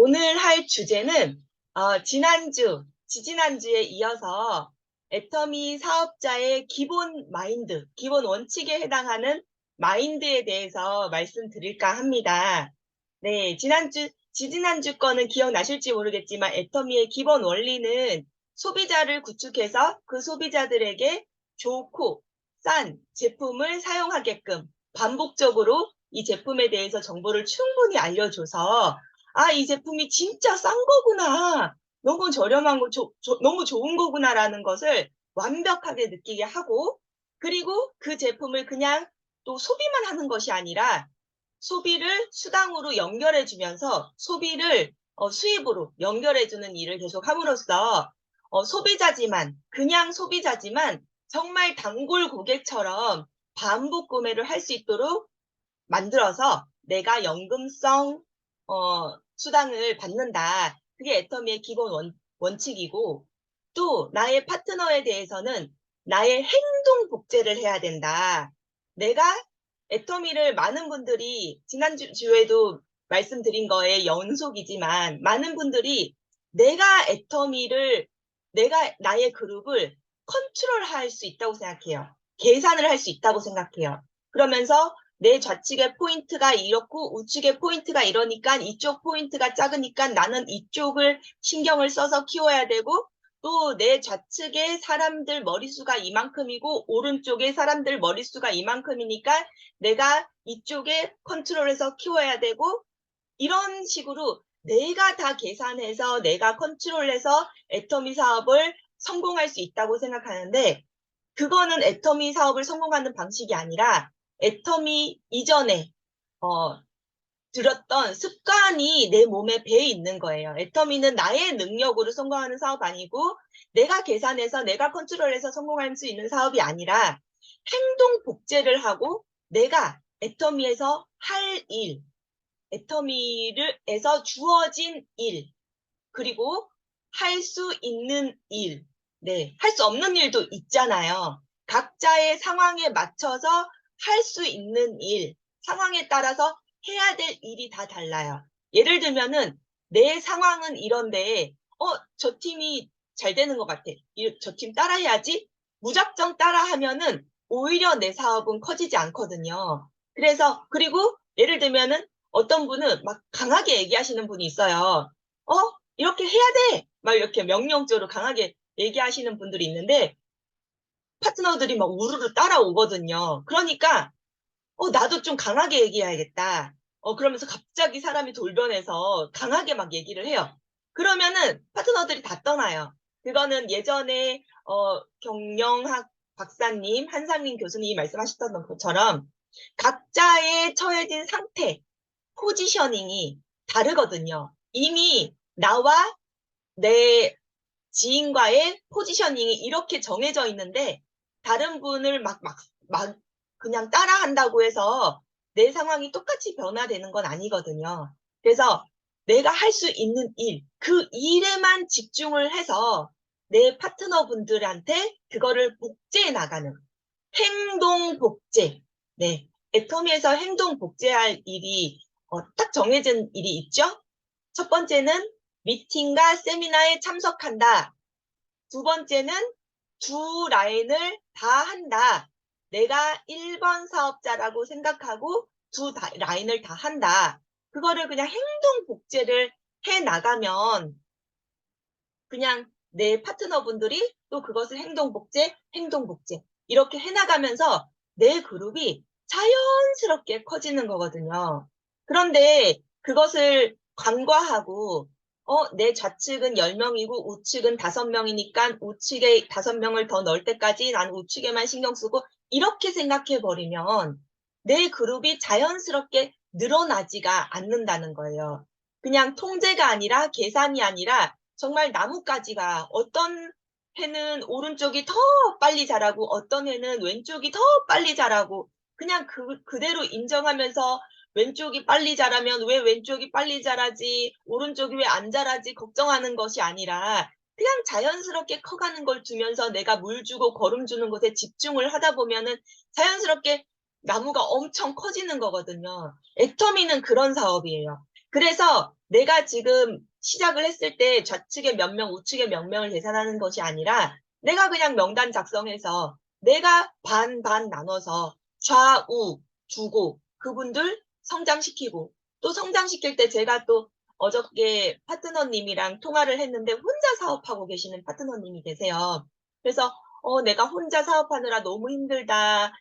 오늘 할 주제는 지지난주에 이어서 애터미 사업자의 기본 마인드, 기본 원칙에 해당하는 마인드에 대해서 말씀드릴까 합니다. 네, 지지난주 거는 기억나실지 모르겠지만 애터미의 기본 원리는 소비자를 구축해서 그 소비자들에게 좋고 싼 제품을 사용하게끔 반복적으로 이 제품에 대해서 정보를 충분히 알려줘서 이 제품이 진짜 싼 거구나. 너무 저렴한 거, 너무 좋은 거구나라는 것을 완벽하게 느끼게 하고, 그리고 그 제품을 그냥 또 소비만 하는 것이 아니라 소비를 수당으로 연결해주면서 소비를 수입으로 연결해주는 일을 계속 함으로써 그냥 소비자지만 정말 단골 고객처럼 반복 구매를 할 수 있도록 만들어서 내가 연금성 수당을 받는다. 그게 애터미의 기본 원칙이고, 또 나의 파트너에 대해서는 나의 행동 복제를 해야 된다. 내가 애터미를 많은 분들이 지난주에도 말씀드린 거의 연속이지만 많은 분들이 내가 나의 그룹을 컨트롤할 수 있다고 생각해요. 계산을 할 수 있다고 생각해요. 그러면서 내 좌측의 포인트가 이렇고 우측의 포인트가 이러니까 이쪽 포인트가 작으니까 나는 이쪽을 신경을 써서 키워야 되고, 또 내 좌측의 사람들 머릿수가 이만큼이고 오른쪽의 사람들 머릿수가 이만큼이니까 내가 이쪽에 컨트롤해서 키워야 되고, 이런 식으로 내가 다 계산해서 내가 컨트롤해서 애터미 사업을 성공할 수 있다고 생각하는데, 그거는 애터미 사업을 성공하는 방식이 아니라 애터미 이전에 들었던 습관이 내 몸에 배에 있는 거예요. 애터미는 나의 능력으로 성공하는 사업 아니고 내가 계산해서 내가 컨트롤해서 성공할 수 있는 사업이 아니라 행동 복제를 하고 내가 애터미에서 할 일, 애터미에서 주어진 일, 그리고 할 수 있는 일, 네, 할 수 없는 일도 있잖아요. 각자의 상황에 맞춰서 할 수 있는 일, 상황에 따라서 해야 될 일이 다 달라요. 예를 들면은 내 상황은 이런데 저 팀이 잘 되는 것 같아. 저 팀 따라해야지. 무작정 따라하면은 오히려 내 사업은 커지지 않거든요. 그리고 예를 들면은 어떤 분은 막 강하게 얘기하시는 분이 있어요. 이렇게 해야 돼! 막 이렇게 명령적으로 강하게 얘기하시는 분들이 있는데 파트너들이 막 우르르 따라오거든요. 그러니까 나도 좀 강하게 얘기해야겠다. 그러면서 갑자기 사람이 돌변해서 강하게 막 얘기를 해요. 그러면은 파트너들이 다 떠나요. 그거는 예전에 경영학 박사님, 한상민 교수님이 말씀하셨던 것처럼 각자의 처해진 상태, 포지셔닝이 다르거든요. 이미 나와 내 지인과의 포지셔닝이 이렇게 정해져 있는데 다른 분을 막 그냥 따라한다고 해서 내 상황이 똑같이 변화되는 건 아니거든요. 그래서 내가 할 수 있는 일, 그 일에만 집중을 해서 내 파트너분들한테 그거를 복제해 나가는 행동 복제. 네. 애터미에서 행동 복제할 일이 딱 정해진 일이 있죠. 첫 번째는 미팅과 세미나에 참석한다. 두 번째는 두 라인을 다 한다. 내가 1번 사업자라고 생각하고 라인을 다 한다. 그거를 그냥 행동 복제를 해 나가면 그냥 내 파트너분들이 또 그것을 행동 복제 이렇게 해 나가면서 내 그룹이 자연스럽게 커지는 거거든요. 그런데 그것을 간과하고 내 좌측은 10명이고 우측은 5명이니까 우측에 5명을 더 넣을 때까지 난 우측에만 신경 쓰고 이렇게 생각해 버리면 내 그룹이 자연스럽게 늘어나지가 않는다는 거예요. 그냥 통제가 아니라 계산이 아니라 정말 나뭇가지가 어떤 해는 오른쪽이 더 빨리 자라고 어떤 해는 왼쪽이 더 빨리 자라고 그냥 그대로 인정하면서 왼쪽이 빨리 자라면 왜 왼쪽이 빨리 자라지, 오른쪽이 왜 안 자라지 걱정하는 것이 아니라 그냥 자연스럽게 커가는 걸 두면서 내가 물 주고 거름 주는 것에 집중을 하다 보면은 자연스럽게 나무가 엄청 커지는 거거든요. 애터미는 그런 사업이에요. 그래서 내가 지금 시작을 했을 때 좌측에 몇 명, 우측에 몇 명을 계산하는 것이 아니라 내가 그냥 명단 작성해서 내가 반 나눠서 좌우 두고 그분들 성장시키고 또 성장시킬 때 제가 또 어저께 파트너님이랑 통화를 했는데 혼자 사업하고 계시는 파트너님이 계세요. 그래서 내가 혼자 사업하느라 너무 힘들다.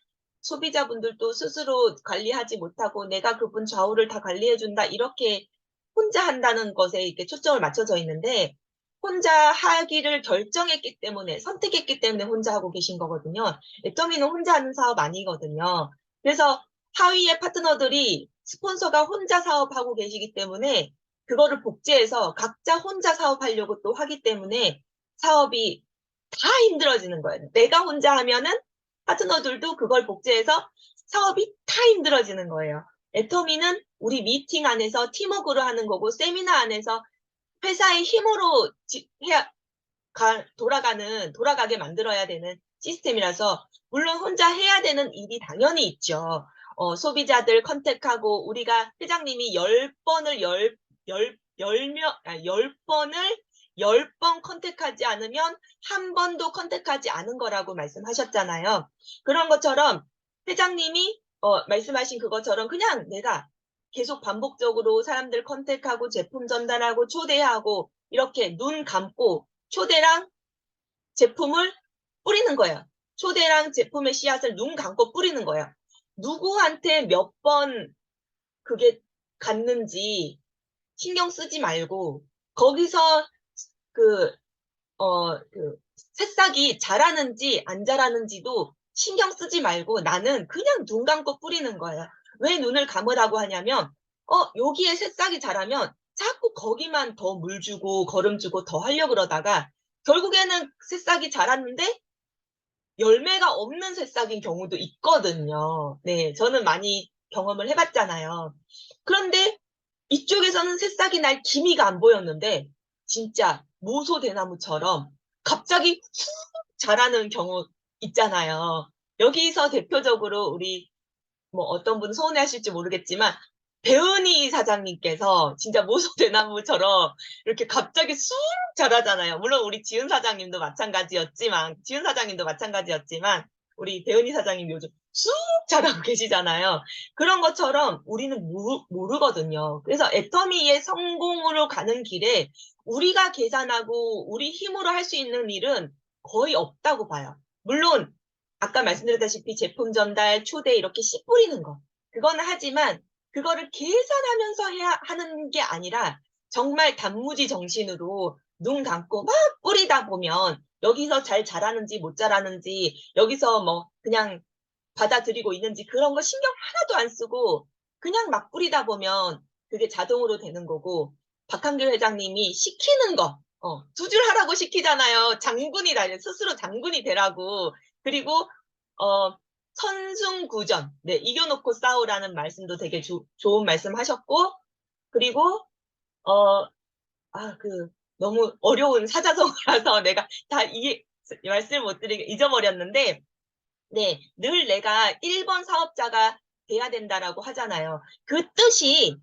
소비자분들도 스스로 관리하지 못하고 내가 그분 좌우를 다 관리해준다. 이렇게 혼자 한다는 것에 이렇게 초점을 맞춰져 있는데 혼자 하기를 결정했기 때문에 선택했기 때문에 혼자 하고 계신 거거든요. 애터미는 혼자 하는 사업 아니거든요. 그래서 하위의 파트너들이 스폰서가 혼자 사업하고 계시기 때문에 그거를 복제해서 각자 혼자 사업하려고 또 하기 때문에 사업이 다 힘들어지는 거예요. 내가 혼자 하면은 파트너들도 그걸 복제해서 사업이 다 힘들어지는 거예요. 애터미는 우리 미팅 안에서 팀워크로 하는 거고 세미나 안에서 회사의 힘으로 돌아가게 만들어야 되는 시스템이라서 물론 혼자 해야 되는 일이 당연히 있죠. 소비자들 컨택하고 우리가 회장님이 10번을 10번을 10번 컨택하지 않으면 한 번도 컨택하지 않은 거라고 말씀하셨잖아요. 그런 것처럼 회장님이 말씀하신 그것처럼 그냥 내가 계속 반복적으로 사람들 컨택하고 제품 전달하고 초대하고 이렇게 눈 감고 초대랑 제품을 뿌리는 거예요. 초대랑 제품의 씨앗을 눈 감고 뿌리는 거예요. 누구한테 몇 번 그게 갔는지 신경 쓰지 말고 거기서 그, 새싹이 자라는지 안 자라는지도 신경 쓰지 말고 나는 그냥 눈 감고 뿌리는 거예요. 왜 눈을 감으라고 하냐면, 여기에 새싹이 자라면 자꾸 거기만 더 물 주고 거름 주고 더 하려고 그러다가 결국에는 새싹이 자랐는데 열매가 없는 새싹인 경우도 있거든요. 네, 저는 많이 경험을 해봤잖아요. 그런데 이쪽에서는 새싹이 날 기미가 안 보였는데 진짜 모소대나무처럼 갑자기 훅 자라는 경우 있잖아요. 여기서 대표적으로 우리 뭐 어떤 분 서운해하실지 모르겠지만 배은희 사장님께서 진짜 모소대나무처럼 이렇게 갑자기 쑥 자라잖아요. 물론 우리 지은 사장님도 마찬가지였지만 우리 배은희 사장님 요즘 쑥 자라고 계시잖아요. 그런 것처럼 우리는 모르거든요. 그래서 애터미의 성공으로 가는 길에 우리가 계산하고 우리 힘으로 할 수 있는 일은 거의 없다고 봐요. 물론 아까 말씀드렸다시피 제품 전달, 초대 이렇게 씨 뿌리는 거. 그거는 하지만 그거를 계산하면서 하는 게 아니라 정말 단무지 정신으로 눈 감고 막 뿌리다 보면 여기서 잘 자라는지 못 자라는지 여기서 뭐 그냥 받아들이고 있는지 그런 거 신경 하나도 안 쓰고 그냥 막 뿌리다 보면 그게 자동으로 되는 거고 박한길 회장님이 시키는 거, 2줄 하라고 시키잖아요. 장군이다. 스스로 장군이 되라고. 그리고 선승구전, 네, 이겨놓고 싸우라는 말씀도 되게 좋은 말씀 하셨고, 그리고, 어, 너무 어려운 사자성어라서 내가 다 말씀을 못 드리게 잊어버렸는데, 네, 늘 내가 1번 사업자가 돼야 된다라고 하잖아요. 그 뜻이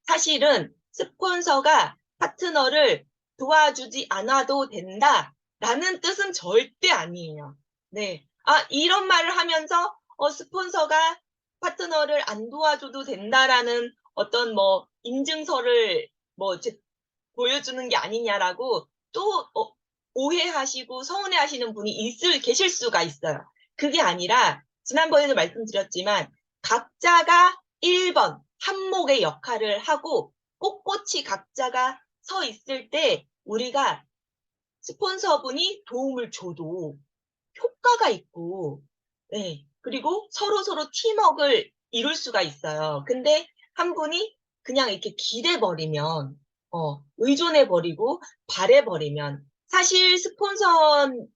사실은 스폰서가 파트너를 도와주지 않아도 된다라는 뜻은 절대 아니에요. 네. 이런 말을 하면서 스폰서가 파트너를 안 도와줘도 된다라는 어떤 뭐 인증서를 뭐 보여주는 게 아니냐라고 또 오해하시고 서운해하시는 분이 계실 수가 있어요. 그게 아니라 지난번에도 말씀드렸지만 각자가 1번 한목의 역할을 하고 꼿꼿이 각자가 서 있을 때 우리가 스폰서분이 도움을 줘도 효과가 있고, 네, 그리고 서로 팀워크를 이룰 수가 있어요. 근데 한 분이 그냥 이렇게 기대버리면, 의존해버리고 바래버리면, 사실 스폰서님은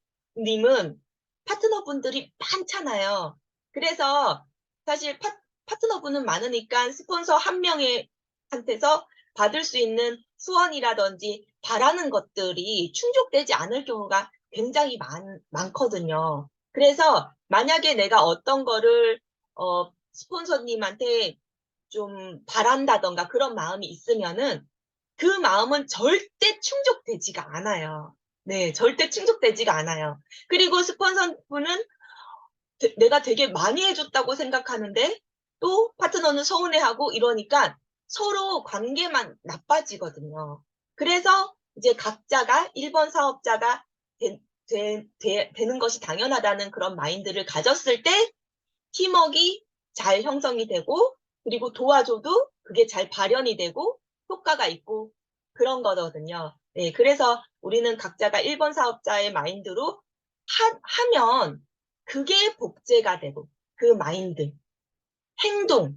파트너분들이 많잖아요. 그래서 사실 파트너분은 많으니까 스폰서 한 명한테서 받을 수 있는 수원이라든지 바라는 것들이 충족되지 않을 경우가 굉장히 많거든요. 그래서 만약에 내가 어떤 거를 스폰서님한테 좀 바란다던가 그런 마음이 있으면은 그 마음은 절대 충족되지가 않아요. 네, 절대 충족되지가 않아요. 그리고 스폰서분은 내가 되게 많이 해줬다고 생각하는데 또 파트너는 서운해하고 이러니까 서로 관계만 나빠지거든요. 그래서 이제 각자가 1번 사업자가 되는 것이 당연하다는 그런 마인드를 가졌을 때 팀워크가 잘 형성이 되고 그리고 도와줘도 그게 잘 발현이 되고 효과가 있고 그런 거거든요. 네, 그래서 우리는 각자가 1번 사업자의 마인드로 하면 그게 복제가 되고 그 마인드, 행동,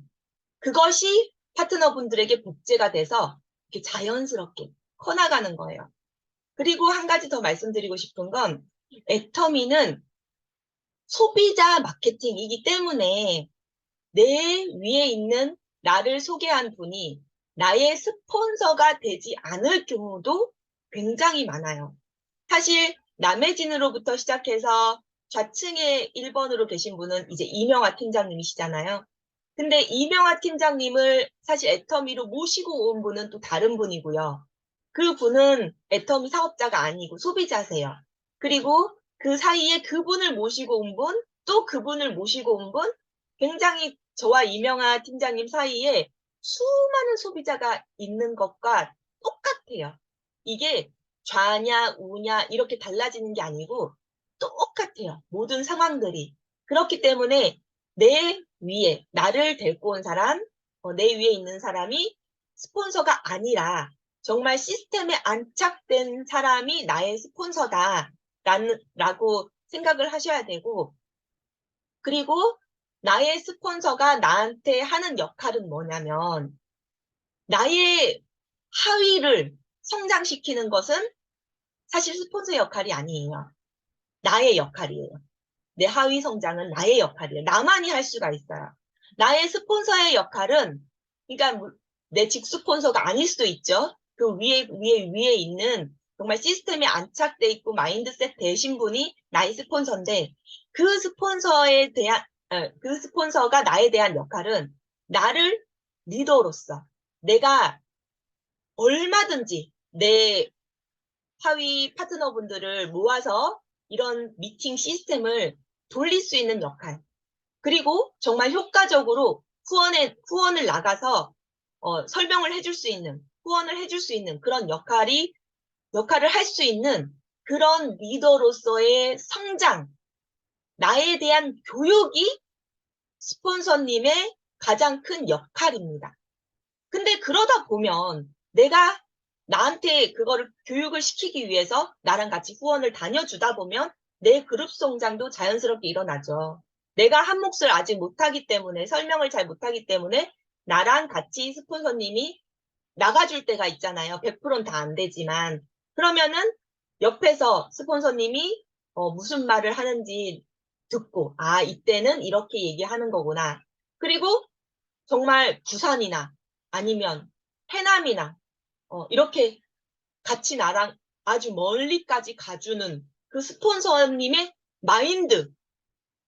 그것이 파트너분들에게 복제가 돼서 이렇게 자연스럽게 커나가는 거예요. 그리고 한 가지 더 말씀드리고 싶은 건 애터미는 소비자 마케팅이기 때문에 내 위에 있는 나를 소개한 분이 나의 스폰서가 되지 않을 경우도 굉장히 많아요. 사실 남해진으로부터 시작해서 좌측에 1번으로 계신 분은 이제 이명화 팀장님이시잖아요. 근데 이명화 팀장님을 사실 애터미로 모시고 온 분은 또 다른 분이고요. 그 분은 애터미 사업자가 아니고 소비자세요. 그리고 그 사이에 그분을 모시고 온 분, 또 그분을 모시고 온 분, 굉장히 저와 이명화 팀장님 사이에 수많은 소비자가 있는 것과 똑같아요. 이게 좌냐 우냐 이렇게 달라지는 게 아니고 똑같아요. 모든 상황들이. 그렇기 때문에 내 위에 나를 데리고 온 사람, 내 위에 있는 사람이 스폰서가 아니라 정말 시스템에 안착된 사람이 나의 스폰서다라고 생각을 하셔야 되고 그리고 나의 스폰서가 나한테 하는 역할은 뭐냐면 나의 하위를 성장시키는 것은 사실 스폰서의 역할이 아니에요. 나의 역할이에요. 내 하위 성장은 나의 역할이에요. 나만이 할 수가 있어요. 나의 스폰서의 역할은, 그러니까 내 직스폰서가 아닐 수도 있죠. 그 위에 있는 정말 시스템에 안착돼 있고 마인드셋 되신 분이 나의 스폰서인데, 그 스폰서에 대한, 그 스폰서가 나에 대한 역할은 나를 리더로서 내가 얼마든지 내 하위 파트너분들을 모아서 이런 미팅 시스템을 돌릴 수 있는 역할. 그리고 정말 효과적으로 후원을 나가서 설명을 해줄 수 있는, 후원을 해줄 수 있는 그런 역할을 할 수 있는 그런 리더로서의 성장, 나에 대한 교육이 스폰서님의 가장 큰 역할입니다. 근데 그러다 보면 내가 나한테 그거를 교육을 시키기 위해서 나랑 같이 후원을 다녀주다 보면 내 그룹 성장도 자연스럽게 일어나죠. 내가 한 몫을 아직 못하기 때문에 설명을 잘 못하기 때문에 나랑 같이 스폰서님이 나가줄 때가 있잖아요. 100%는 다 안 되지만 그러면은 옆에서 스폰서님이 무슨 말을 하는지 듣고 아 이때는 이렇게 얘기하는 거구나. 그리고 정말 부산이나 아니면 해남이나 이렇게 같이 나랑 아주 멀리까지 가주는 그 스폰서님의 마인드.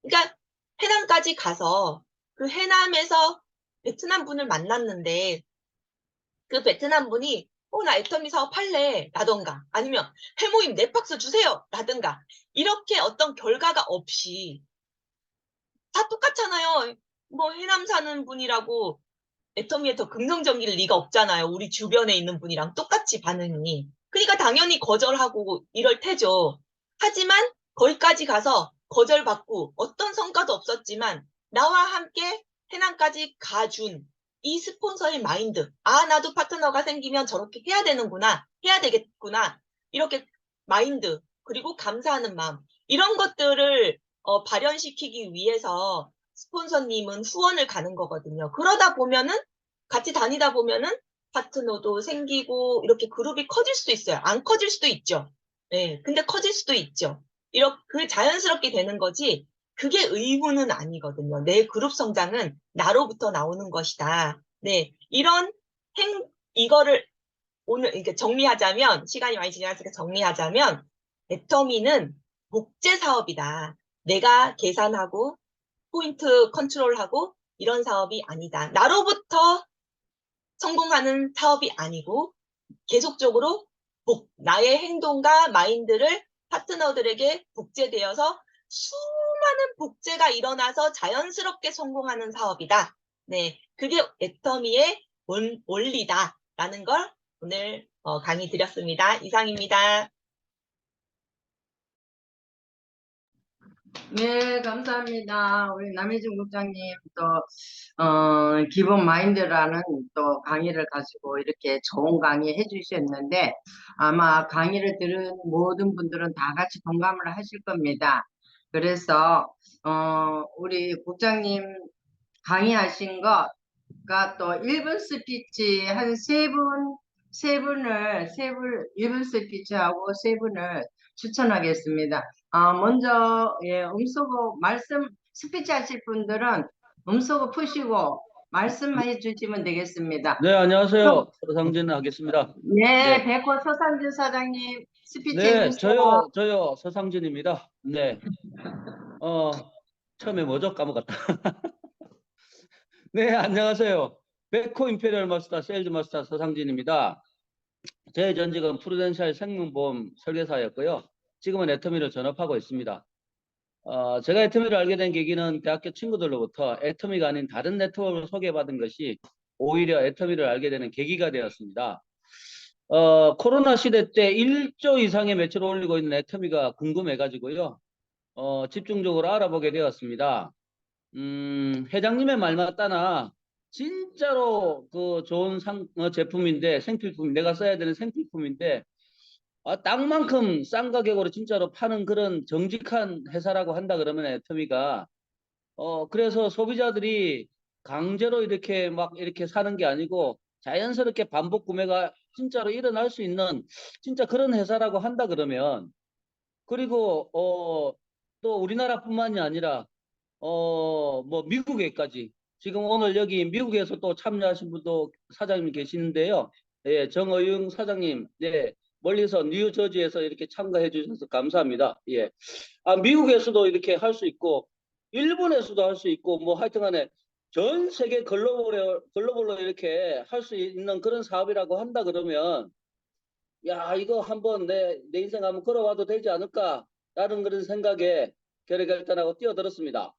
그러니까 해남까지 가서 그 해남에서 베트남 분을 만났는데 그 베트남 분이 나 애터미 사업 할래 라던가 아니면 회모임 4박스 주세요 라든가 이렇게 어떤 결과가 없이 다 똑같잖아요. 뭐 해남 사는 분이라고 애터미에 더 긍정적일 리가 없잖아요. 우리 주변에 있는 분이랑 똑같이 반응이. 그러니까 당연히 거절하고 이럴 테죠. 하지만 거기까지 가서 거절받고 어떤 성과도 없었지만 나와 함께 해남까지 가준 이 스폰서의 마인드. 아, 나도 파트너가 생기면 저렇게 해야 되는구나. 해야 되겠구나. 이렇게 마인드. 그리고 감사하는 마음. 이런 것들을 발현시키기 위해서 스폰서님은 후원을 가는 거거든요. 그러다 보면은 같이 다니다 보면은 파트너도 생기고 이렇게 그룹이 커질 수도 있어요. 안 커질 수도 있죠. 네, 근데 커질 수도 있죠. 이렇게 그 자연스럽게 되는 거지. 그게 의무는 아니거든요. 내 그룹 성장은 나로부터 나오는 것이다. 네, 이거를 오늘 이렇게 정리하자면 시간이 많이 지나갔으니까 정리하자면 애터미는 복제 사업이다. 내가 계산하고 포인트 컨트롤하고 이런 사업이 아니다. 나로부터 성공하는 사업이 아니고 계속적으로 나의 행동과 마인드를 파트너들에게 복제되어서 수많은 복제가 일어나서 자연스럽게 성공하는 사업이다. 네, 그게 애터미의 원리다라는 걸 오늘 강의 드렸습니다. 이상입니다. 네, 감사합니다. 우리 남혜진 국장님 기본 마인드라는 또 강의를 가지고 이렇게 좋은 강의 해주셨는데 아마 강의를 들은 모든 분들은 다 같이 공감을 하실 겁니다. 그래서 우리 국장님 강의하신 것가 또 1분 스피치 한 세 분을 1분 스피치하고 세 분을 추천하겠습니다. 먼저 음소거 말씀 스피치 하실 분들은 음소거 푸시고 말씀해 주시면 되겠습니다. 네, 안녕하세요. 서상진 하겠습니다. 네, 네, 백호 서상진 사장님 스피치 네, 해주세요. 저요, 서상진입니다. 네, 처음에 뭐죠? 까먹었다. 네, 안녕하세요. 베코 임페리얼 마스터, 세일즈 마스터 서상진입니다. 제 전직은 프루덴셜 생명보험 설계사였고요. 지금은 애터미를 전업하고 있습니다. 제가 애터미를 알게 된 계기는 대학교 친구들로부터 애터미가 아닌 다른 네트워크를 소개받은 것이 오히려 애터미를 알게 되는 계기가 되었습니다. 코로나 시대 때 1조 이상의 매출을 올리고 있는 애터미가 궁금해가지고요. 집중적으로 알아보게 되었습니다. 회장님의 말 맞다나 진짜로 그 좋은 제품인데 생필품 내가 써야 되는 생필품인데 땅만큼 싼 가격으로 진짜로 파는 그런 정직한 회사라고 한다 그러면 애터미가 그래서 소비자들이 강제로 이렇게 막 이렇게 사는 게 아니고 자연스럽게 반복 구매가 진짜로 일어날 수 있는 진짜 그런 회사라고 한다 그러면 그리고 또 우리나라뿐만이 아니라 뭐 미국에까지 지금 오늘 여기 미국에서 또 참여하신 분도 사장님 계시는데요. 예, 정의용 사장님, 네, 멀리서 뉴저지에서 이렇게 참가해 주셔서 감사합니다. 예. 미국에서도 이렇게 할 수 있고 일본에서도 할 수 있고 뭐 하여튼간에 전 세계 글로벌로 이렇게 할 수 있는 그런 사업이라고 한다 그러면 야 이거 한번 내 인생 한번 걸어와도 되지 않을까라는 그런 생각에 결의결단하고 뛰어들었습니다.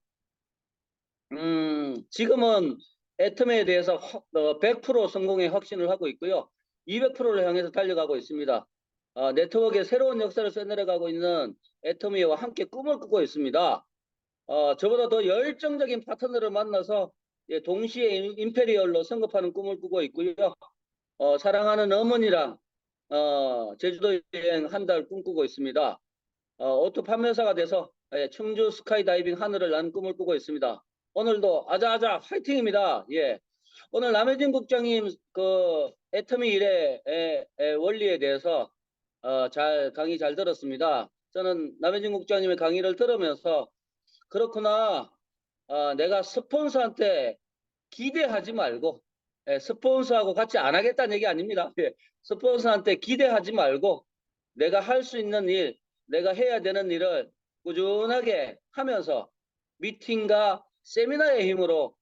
지금은 애터미에 대해서 100% 성공의 확신을 하고 있고요. 200%를 향해서 달려가고 있습니다. 네트워크의 새로운 역사를 써내려가고 있는 애터미와 함께 꿈을 꾸고 있습니다. 저보다 더 열정적인 파트너를 만나서 동시에 임페리얼로 성급하는 꿈을 꾸고 있고요. 사랑하는 어머니랑 제주도 여행 한 달 꿈꾸고 있습니다. 오토 판매사가 돼서 청주 스카이다이빙 하늘을 난 꿈을 꾸고 있습니다. 오늘도 아자아자 화이팅입니다. 예. 오늘 남혜진 국장님 그 애터미 일의 원리에 대해서 강의 잘 들었습니다. 저는 남혜진 국장님의 강의를 들으면서 그렇구나. 내가 스폰서한테 기대하지 말고 스폰서하고 같이 안 하겠다는 얘기 아닙니다. 예. 스폰서한테 기대하지 말고 내가 할 수 있는 일, 내가 해야 되는 일을 꾸준하게 하면서 미팅과 세미나의 힘으로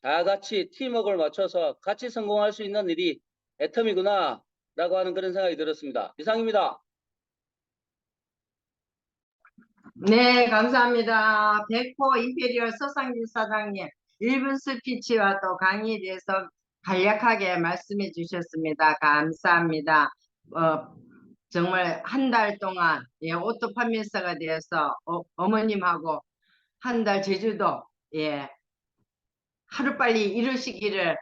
다 같이 팀워크를 맞춰서 같이 성공할 수 있는 일이 애텀이구나 라고 하는 그런 생각이 들었습니다. 이상입니다. 네, 감사합니다. 백호 임페리얼 서상진 사장님 1분 스피치와 또 강의에 대해서 간략하게 말씀해 주셨습니다. 감사합니다. 정말 한 달 동안 오토 판매사가 되어서 어머님하고 한 달 제주도 하루빨리 이루시기를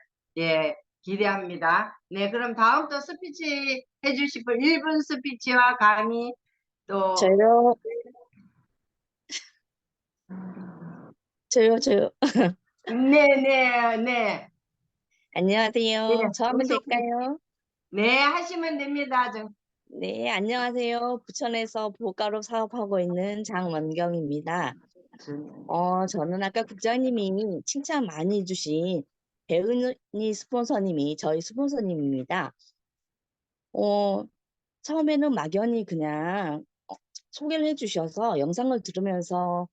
기대합니다. 네, 그럼 다음 또 스피치 해주실 분 1분 스피치와 강의 또 저요, 저요. 네. 안녕하세요. 저 하면 음성 될까요? 네, 하시면 됩니다. 네, 안녕하세요. 부천에서 보가로 사업하고 있는 장원경입니다. 저는 아까 국장님이 칭찬 많이 해주신 배은희 스폰서님이 저희 스폰서님입니다. 처음에는 막연히 그냥 소개를 해주셔서 영상을 들으면서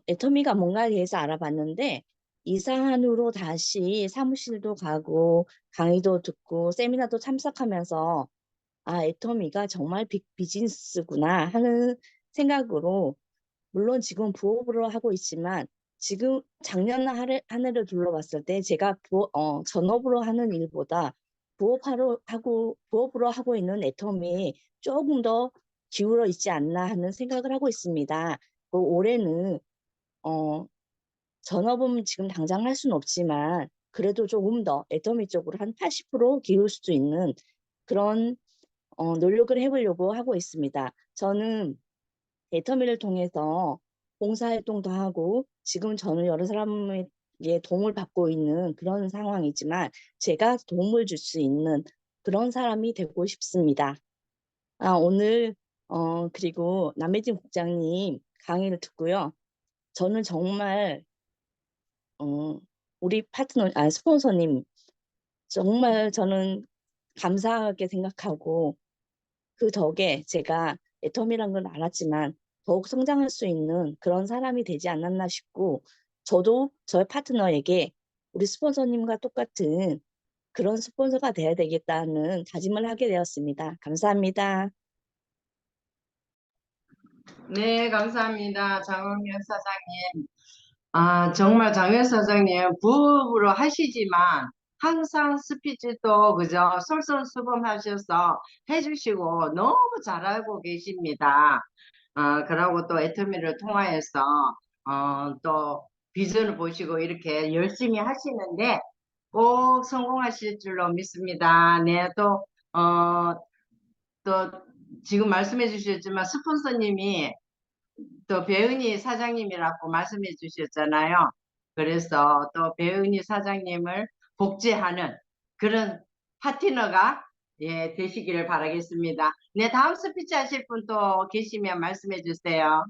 애터미가 뭔가에 대해서 알아봤는데 이사한 후로 다시 사무실도 가고 강의도 듣고 세미나도 참석하면서 아, 애터미가 정말 빅 비즈니스구나 하는 생각으로 물론 지금 부업으로 하고 있지만 지금 작년 한 해를 둘러봤을 때 제가 전업으로 하는 일보다 부업으로 하고 있는 애터미에 조금 더 기울어 있지 않나 하는 생각을 하고 있습니다. 올해는 어, 전업은 지금 당장 할 수는 없지만 그래도 조금 더 애터미 쪽으로 한 80% 기울 수 있는 그런 노력을 해보려고 하고 있습니다. 저는 애터미를 통해서 봉사활동도 하고 지금 저는 여러 사람에게 도움을 받고 있는 그런 상황이지만 제가 도움을 줄 수 있는 그런 사람이 되고 싶습니다. 오늘 그리고 남혜진 국장님 강의를 듣고요. 저는 정말 우리 스폰서님 정말 저는 감사하게 생각하고 그 덕에 제가 애텀이란 걸 알았지만 더욱 성장할 수 있는 그런 사람이 되지 않았나 싶고 저도 저의 파트너에게 우리 스폰서님과 똑같은 그런 스폰서가 돼야 되겠다는 다짐을 하게 되었습니다. 감사합니다. 네, 감사합니다. 장홍현 사장님. 정말 장현 사장님 부업으로 하시지만 항상 스피치도 그저 솔선수범하셔서 해주시고 너무 잘하고 계십니다. 그러고 또 애터미를 통하여서 또 비전을 보시고 이렇게 열심히 하시는데 꼭 성공하실 줄로 믿습니다. 네, 또 지금 말씀해 주셨지만 스폰서님이 또 배은희 사장님이라고 말씀해 주셨잖아요. 그래서 또 배은희 사장님을 복제하는 그런 파트너가 되시기를 바라겠습니다. 네, 다음 스피치 하실 분 또 계시면 말씀해 주세요.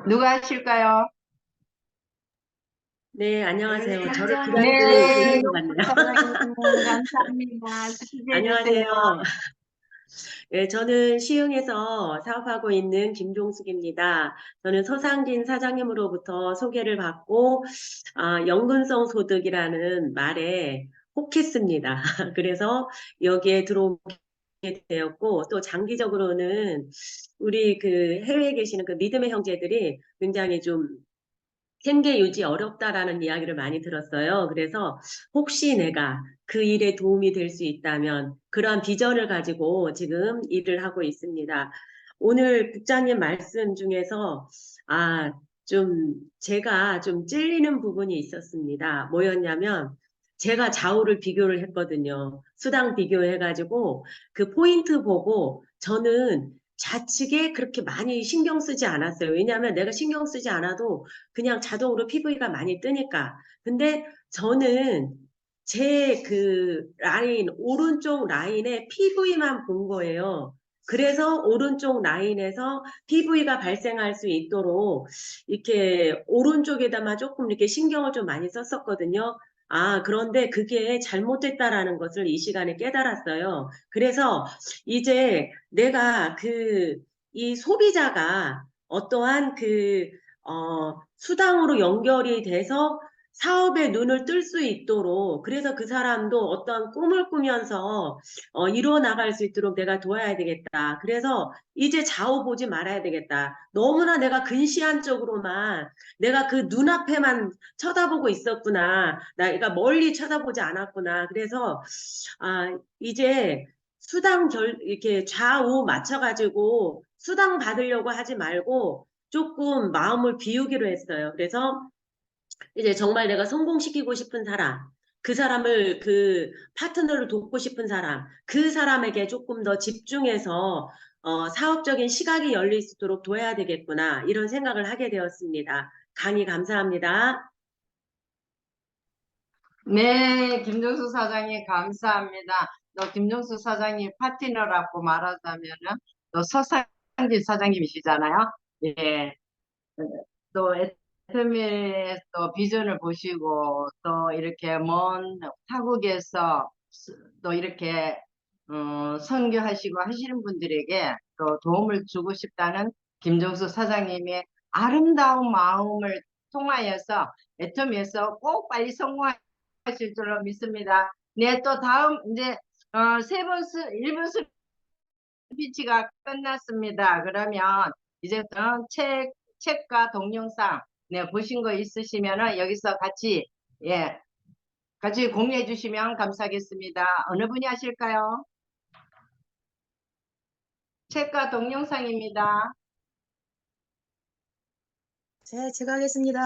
누가 하실까요? 네, 안녕하세요. 저를 네, 기다리고 계신 것 김종숙 같네요. 사장님 감사합니다. 스피치 해주세요. 안녕하세요. 네, 저는 시흥에서 사업하고 있는 김종숙입니다. 저는 서상진 사장님으로부터 소개를 받고 연금성 소득이라는 말에 혹했습니다. 그래서 여기에 들어오게 되었고 또 장기적으로는 우리 그 해외에 계시는 그 믿음의 형제들이 굉장히 좀 생계 유지 어렵다라는 이야기를 많이 들었어요. 그래서 혹시 내가 그 일에 도움이 될 수 있다면 그러한 비전을 가지고 지금 일을 하고 있습니다. 오늘 국장님 말씀 중에서 좀 제가 좀 찔리는 부분이 있었습니다. 뭐였냐면 제가 좌우를 비교를 했거든요. 수당 비교해가지고 그 포인트 보고 저는 좌측에 그렇게 많이 신경 쓰지 않았어요. 왜냐하면 내가 신경 쓰지 않아도 그냥 자동으로 PV가 많이 뜨니까. 근데 저는 제 그 라인, 오른쪽 라인에 PV만 본 거예요. 그래서 오른쪽 라인에서 PV가 발생할 수 있도록 이렇게 오른쪽에다만 조금 이렇게 신경을 좀 많이 썼었거든요. 그런데 그게 잘못됐다라는 것을 이 시간에 깨달았어요. 그래서 이제 내가 이 소비자가 어떠한 수당으로 연결이 돼서 사업에 눈을 뜰 수 있도록 그래서 그 사람도 어떤 꿈을 꾸면서 이루어 나갈 수 있도록 내가 도와야 되겠다. 그래서 이제 좌우 보지 말아야 되겠다. 너무나 내가 근시안적으로만 내가 그 눈앞에만 쳐다보고 있었구나. 내가 멀리 쳐다보지 않았구나. 그래서 이제 이렇게 좌우 맞춰가지고 수당 받으려고 하지 말고 조금 마음을 비우기로 했어요. 그래서 이제 정말 내가 성공시키고 싶은 사람, 그 사람을 그 파트너를 돕고 싶은 사람, 그 사람에게 조금 더 집중해서 사업적인 시각이 열릴 수 있도록 둬야 되겠구나 이런 생각을 하게 되었습니다. 강의 감사합니다. 네, 김종숙 사장님 감사합니다. 또 김종숙 사장님 파트너라고 말하자면은 또 서상진 사장님이시잖아요. 예. 또 애터미의 또 비전을 보시고 또 이렇게 먼 타국에서 또 이렇게 선교하시고 하시는 분들에게 또 도움을 주고 싶다는 김종수 사장님의 아름다운 마음을 통하여서 애터미에서 꼭 빨리 성공하실 줄로 믿습니다. 네, 또 다음 이제 1분 스피치가 끝났습니다. 그러면 이제 책과 동영상 네, 보신 거 있으시면은 여기서 같이 공유해 주시면 감사하겠습니다. 어느 분이 하실까요? 책과 동영상입니다. 제가 하겠습니다.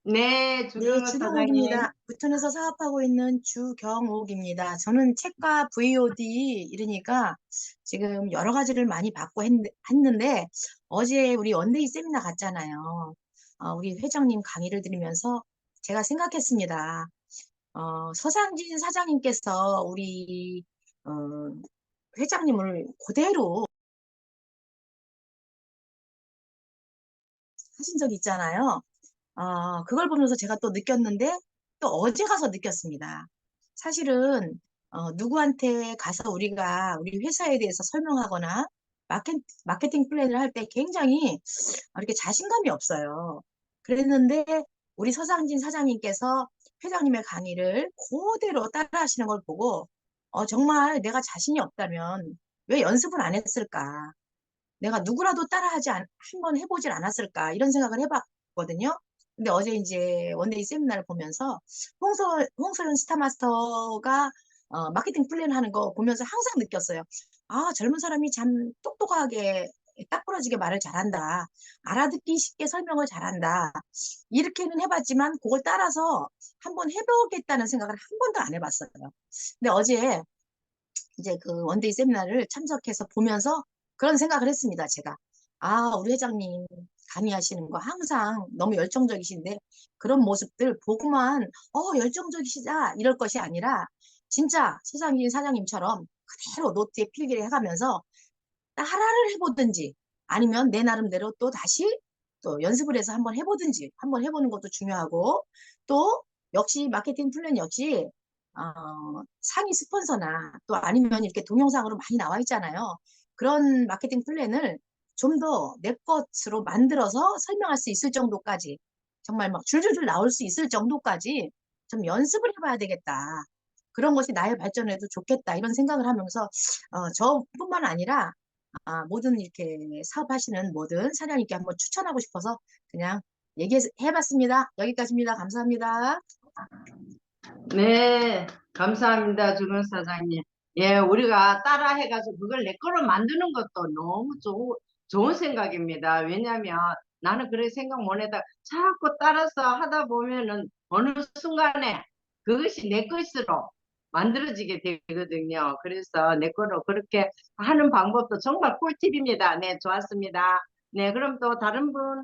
네, 네, 주경호 사장님. 주경옥입니다. 부천에서 사업하고 있는 주경옥입니다. 저는 책과 VOD 이러니까 지금 여러 가지를 많이 받고 했는데 어제 우리 원데이 세미나 갔잖아요. 우리 회장님 강의를 들으면서 제가 생각했습니다. 서상진 사장님께서 우리 어, 회장님을 그대로 하신 적이 있잖아요. 그걸 보면서 제가 또 느꼈는데 또 어제 가서 느꼈습니다. 사실은 누구한테 가서 우리가 우리 회사에 대해서 설명하거나 마케팅 플랜을 할 때 굉장히 이렇게 자신감이 없어요. 그랬는데 우리 서상진 사장님께서 회장님의 강의를 그대로 따라 하시는 걸 보고 정말 내가 자신이 없다면 왜 연습을 안 했을까? 내가 누구라도 한번 해보질 않았을까 이런 생각을 해봤거든요. 근데 어제 이제 원데이 세미나를 보면서 홍서연 스타마스터가 마케팅 플랜 하는 거 보면서 항상 느꼈어요. 아, 젊은 사람이 참 똑똑하게 딱 부러지게 말을 잘한다. 알아듣기 쉽게 설명을 잘한다. 이렇게는 해봤지만 그걸 따라서 한번 해보겠다는 생각을 한 번도 안 해봤어요. 근데 어제 이제 그 원데이 세미나를 참석해서 보면서 그런 생각을 했습니다, 제가. 아, 우리 회장님 강의하시는 거 항상 너무 열정적이신데 그런 모습들 보고만 열정적이시다 이럴 것이 아니라 진짜 서상진 사장님처럼 그대로 노트에 필기를 해가면서 따라를 해보든지 아니면 내 나름대로 또 다시 또 연습을 해서 한번 해보든지 한번 해보는 것도 중요하고 또 역시 마케팅 플랜 역시 상위 스폰서나 또 아니면 이렇게 동영상으로 많이 나와 있잖아요. 그런 마케팅 플랜을 좀 더 내 것으로 만들어서 설명할 수 있을 정도까지 정말 막 줄줄줄 나올 수 있을 정도까지 좀 연습을 해봐야 되겠다. 그런 것이 나의 발전에도 좋겠다. 이런 생각을 하면서 저뿐만 아니라 모든 이렇게 사업하시는 모든 사장님께 한번 추천하고 싶어서 그냥 얘기해봤습니다. 여기까지입니다. 감사합니다. 네, 감사합니다, 주경 사장님. 예, 우리가 따라 해가지고 그걸 내 거로 만드는 것도 너무 좋은 생각입니다. 왜냐면 나는 그렇게 생각 못 해다 자꾸 따라서 하다 보면은 어느 순간에 그것이 내 것으로 만들어지게 되거든요. 그래서 내 거로 그렇게 하는 방법도 정말 꿀팁입니다. 네, 좋았습니다. 네, 그럼 또 다른 분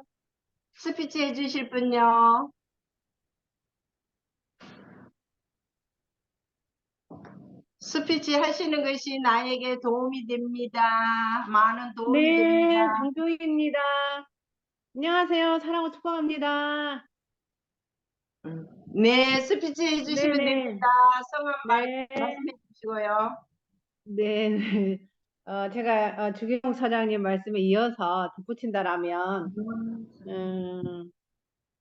스피치 해주실 분요. 스피치 하시는 것이 나에게 도움이 됩니다. 많은 도움이 됩니다. 네, 장표희입니다. 안녕하세요. 사랑하고 축복합니다. 네, 스피치 해주시면 네네. 됩니다. 성함 네, 말씀해 주시고요. 네. 제가 주경 사장님 말씀에 이어서 덧붙인다라면,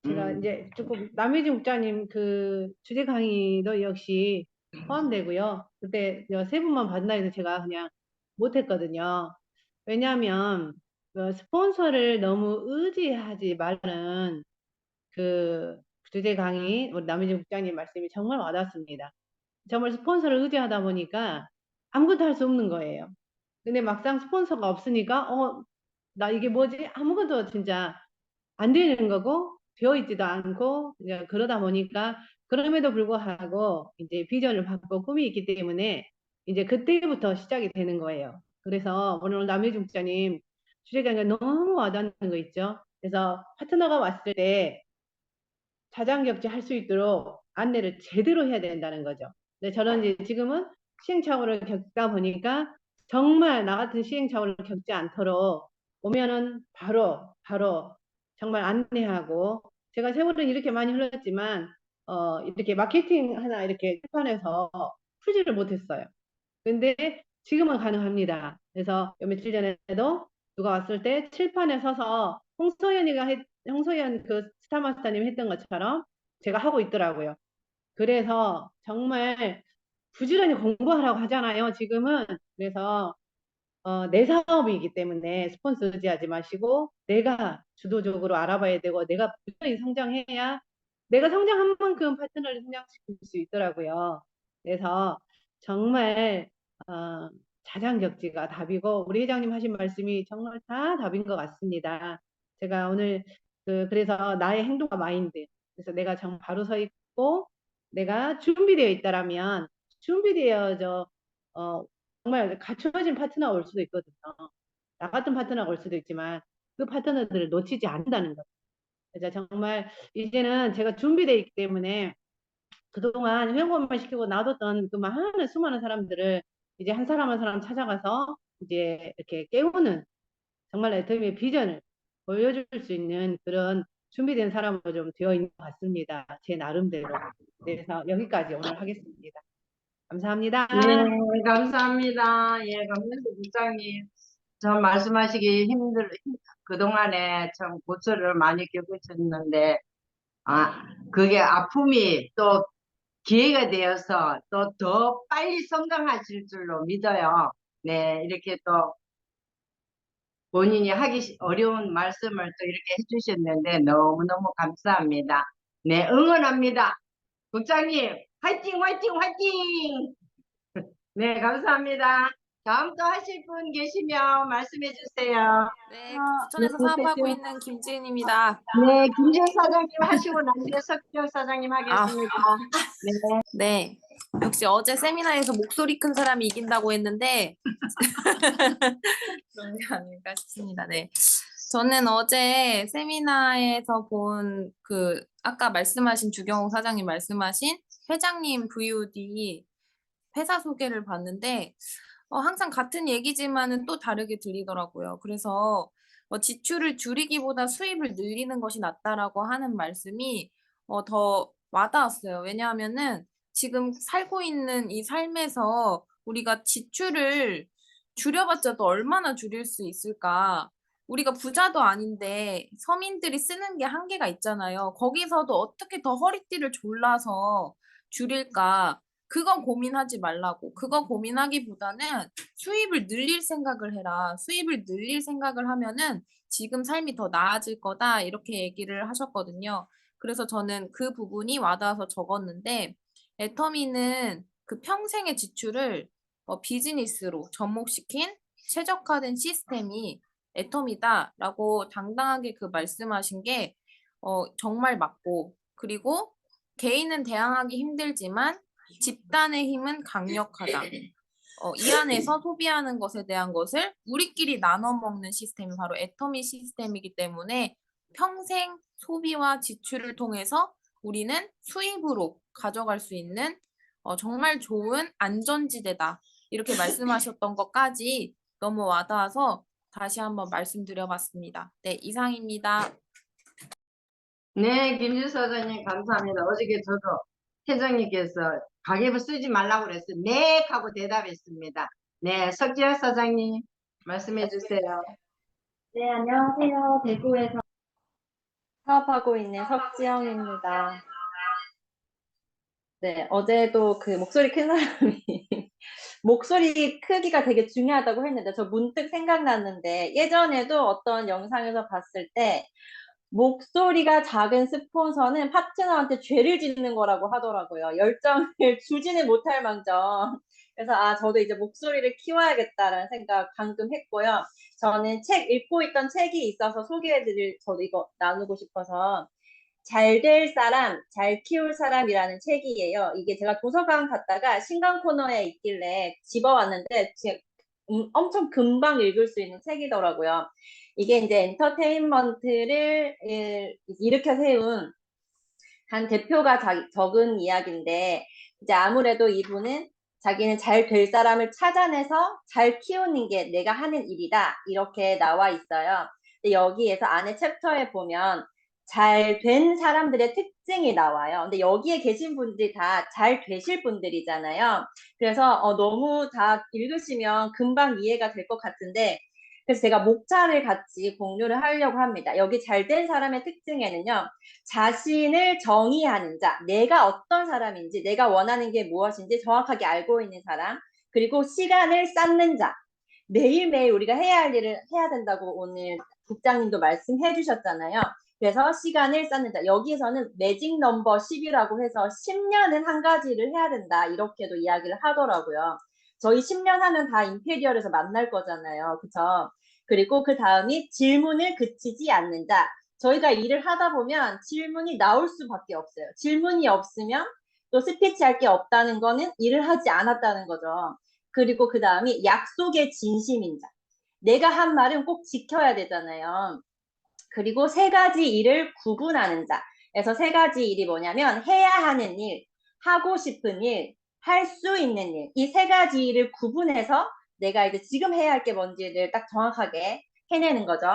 제가 이제 조금 남혜진 국장님 그 주제 강의도 역시 포함되고요. 그때 세 분만 받는다 해서 제가 그냥 못했거든요. 왜냐하면 스폰서를 너무 의지하지 말라는 그 주제 강의 우리 남희진 국장님 말씀이 정말 와닿습니다. 정말 스폰서를 의지하다 보니까 아무것도 할 수 없는 거예요. 근데 막상 스폰서가 없으니까 나 이게 뭐지? 아무것도 진짜 안 되는 거고 되어 있지도 않고 그냥 그러다 보니까 그럼에도 불구하고 이제 비전을 받고 꿈이 있기 때문에 이제 그때부터 시작이 되는 거예요. 그래서 오늘 남희준 국장님 주제 강의가 너무 와닿는 거 있죠. 그래서 파트너가 왔을 때 자장격제 할 수 있도록 안내를 제대로 해야 된다는 거죠. 근데 저는 이제 지금은 시행착오를 겪다 보니까 정말 나 같은 시행착오를 겪지 않도록 오면은 바로 정말 안내하고 제가 세월은 이렇게 많이 흘렀지만 이렇게 마케팅 하나 이렇게 출판해서 풀지를 못했어요. 근데 지금은 가능합니다. 그래서 요 며칠 전에도 누가 왔을 때 칠판에 서서 홍소연 그 스타마스터님 했던 것처럼 제가 하고 있더라고요. 그래서 정말 부지런히 공부하라고 하잖아요, 지금은. 그래서 내 사업이기 때문에 스폰서 의지하지 마시고 내가 주도적으로 알아봐야 되고 내가 부지런히 성장해야 내가 성장한 만큼 파트너를 성장시킬 수 있더라고요. 그래서 정말 자장격지가 답이고 우리 회장님 하신 말씀이 정말 다 답인 것 같습니다. 제가 오늘 그래서 나의 행동과 마인드, 그래서 내가 정말 바로 서 있고 내가 준비되어 있다라면 준비되어져 정말 갖춰진 파트너가 올 수도 있거든요. 나 같은 파트너가 올 수도 있지만 그 파트너들을 놓치지 않는다는 것. 그래서 정말 이제는 제가 준비되어 있기 때문에 그동안 회원권만 시키고 놔뒀던 그 많은 수많은 사람들을 이제 한 사람 한 사람 찾아가서 이제 이렇게 깨우는 정말 애터미의 비전을 보여줄 수 있는 그런 준비된 사람으로 좀 되어 있는 것 같습니다. 제 나름대로. 그래서 여기까지 오늘 하겠습니다. 감사합니다. 네, 감사합니다. 예, 감사합니다, 국장님. 저 말씀하시기 그동안에 참 고초를 많이 겪으셨는데, 그게 아픔이 또 기회가 되어서 또 더 빨리 성장하실 줄로 믿어요. 네, 이렇게 또 본인이 하기 어려운 말씀을 또 이렇게 해주셨는데 너무너무 감사합니다. 네, 응원합니다. 국장님, 화이팅, 화이팅, 화이팅! 네, 감사합니다. 다음 또 하실 분 계시면 말씀해 주세요. 네, 부천에서 사업하고 있는 김지은입니다. 네, 김지현 사장님 하시고 난 뒤에 석지영 사장님 아, 하겠습니다. 네. 네. 역시 어제 세미나에서 목소리 큰 사람이 이긴다고 했는데 그런 게 아닐까 싶습니다. 네. 저는 어제 세미나에서 본 아까 말씀하신 주경호 사장님 말씀하신 회장님 VOD 회사 소개를 봤는데 항상 같은 얘기지만은 또 다르게 들리더라고요. 그래서 지출을 줄이기보다 수입을 늘리는 것이 낫다라고 하는 말씀이 더 와닿았어요. 왜냐하면은 지금 살고 있는 이 삶에서 우리가 지출을 줄여봤자 또 얼마나 줄일 수 있을까? 우리가 부자도 아닌데 서민들이 쓰는 게 한계가 있잖아요. 거기서도 어떻게 더 허리띠를 졸라서 줄일까? 그건 고민하지 말라고. 그거 고민하기보다는 수입을 늘릴 생각을 해라. 수입을 늘릴 생각을 하면은 지금 삶이 더 나아질 거다. 이렇게 얘기를 하셨거든요. 그래서 저는 그 부분이 와닿아서 적었는데, 애터미는 그 평생의 지출을 비즈니스로 접목시킨 최적화된 시스템이 애터미다라고 당당하게 그 말씀하신 게 정말 맞고, 그리고 개인은 대항하기 힘들지만 집단의 힘은 강력하다. 이 안에서 소비하는 것에 대한 것을 우리끼리 나눠 먹는 시스템이 바로 애터미 시스템이기 때문에 평생 소비와 지출을 통해서 우리는 수입으로 가져갈 수 있는 정말 좋은 안전지대다. 이렇게 말씀하셨던 것까지 너무 와닿아서 다시 한번 말씀드려봤습니다. 네, 이상입니다. 네, 김준 사장님 감사합니다. 어저께 저도 회장님께서 가계부 쓰지 말라고 그랬어요. 네 하고 대답했습니다. 네, 석지현 사장님 말씀해 주세요. 네, 안녕하세요. 대구에서 사업하고 있는 석지영입니다. 네, 어제도 그 목소리 큰 사람이 목소리 크기가 되게 중요하다고 했는데 저 문득 생각났는데 예전에도 어떤 영상에서 봤을 때 목소리가 작은 스폰서는 파트너한테 죄를 짓는 거라고 하더라고요. 열정을 주지는 못할 망정. 그래서 저도 이제 목소리를 키워야겠다라는 생각 방금 했고요. 저는 읽고 있던 책이 있어서 저도 이거 나누고 싶어서 잘 될 사람, 잘 키울 사람이라는 책이에요. 이게 제가 도서관 갔다가 신간 코너에 있길래 집어왔는데 엄청 금방 읽을 수 있는 책이더라고요. 이게 이제 엔터테인먼트를 일으켜 세운 한 대표가 적은 이야기인데 이제 아무래도 이분은 자기는 잘 될 사람을 찾아내서 잘 키우는 게 내가 하는 일이다 이렇게 나와 있어요. 근데 여기에서 안에 챕터에 보면 잘 된 사람들의 특징이 나와요. 근데 여기에 계신 분들이 다 잘 되실 분들이잖아요. 그래서 너무 다 읽으시면 금방 이해가 될 것 같은데, 그래서 제가 목차를 같이 공유를 하려고 합니다. 여기 잘 된 사람의 특징에는요, 자신을 정의하는 자, 내가 어떤 사람인지, 내가 원하는 게 무엇인지 정확하게 알고 있는 사람, 그리고 시간을 쌓는 자, 매일매일 우리가 해야 할 일을 해야 된다고 오늘 국장님도 말씀해 주셨잖아요. 그래서 시간을 쌓는 자, 여기에서는 매직 넘버 10이라고 해서 10년은 한 가지를 해야 된다, 이렇게도 이야기를 하더라고요. 저희 10년 하면 다 임페리얼에서 만날 거잖아요. 그쵸? 그리고 그 다음이 질문을 그치지 않는 자. 저희가 일을 하다 보면 질문이 나올 수밖에 없어요. 질문이 없으면 또 스피치 할 게 없다는 거는 일을 하지 않았다는 거죠. 그리고 그 다음이 약속의 진심인 자. 내가 한 말은 꼭 지켜야 되잖아요. 그리고 세 가지 일을 구분하는 자. 그래서 세 가지 일이 뭐냐면 해야 하는 일, 하고 싶은 일, 할 수 있는 일. 이 세 가지 일을 구분해서 내가 이제 지금 해야 할 게 뭔지를 딱 정확하게 해내는 거죠.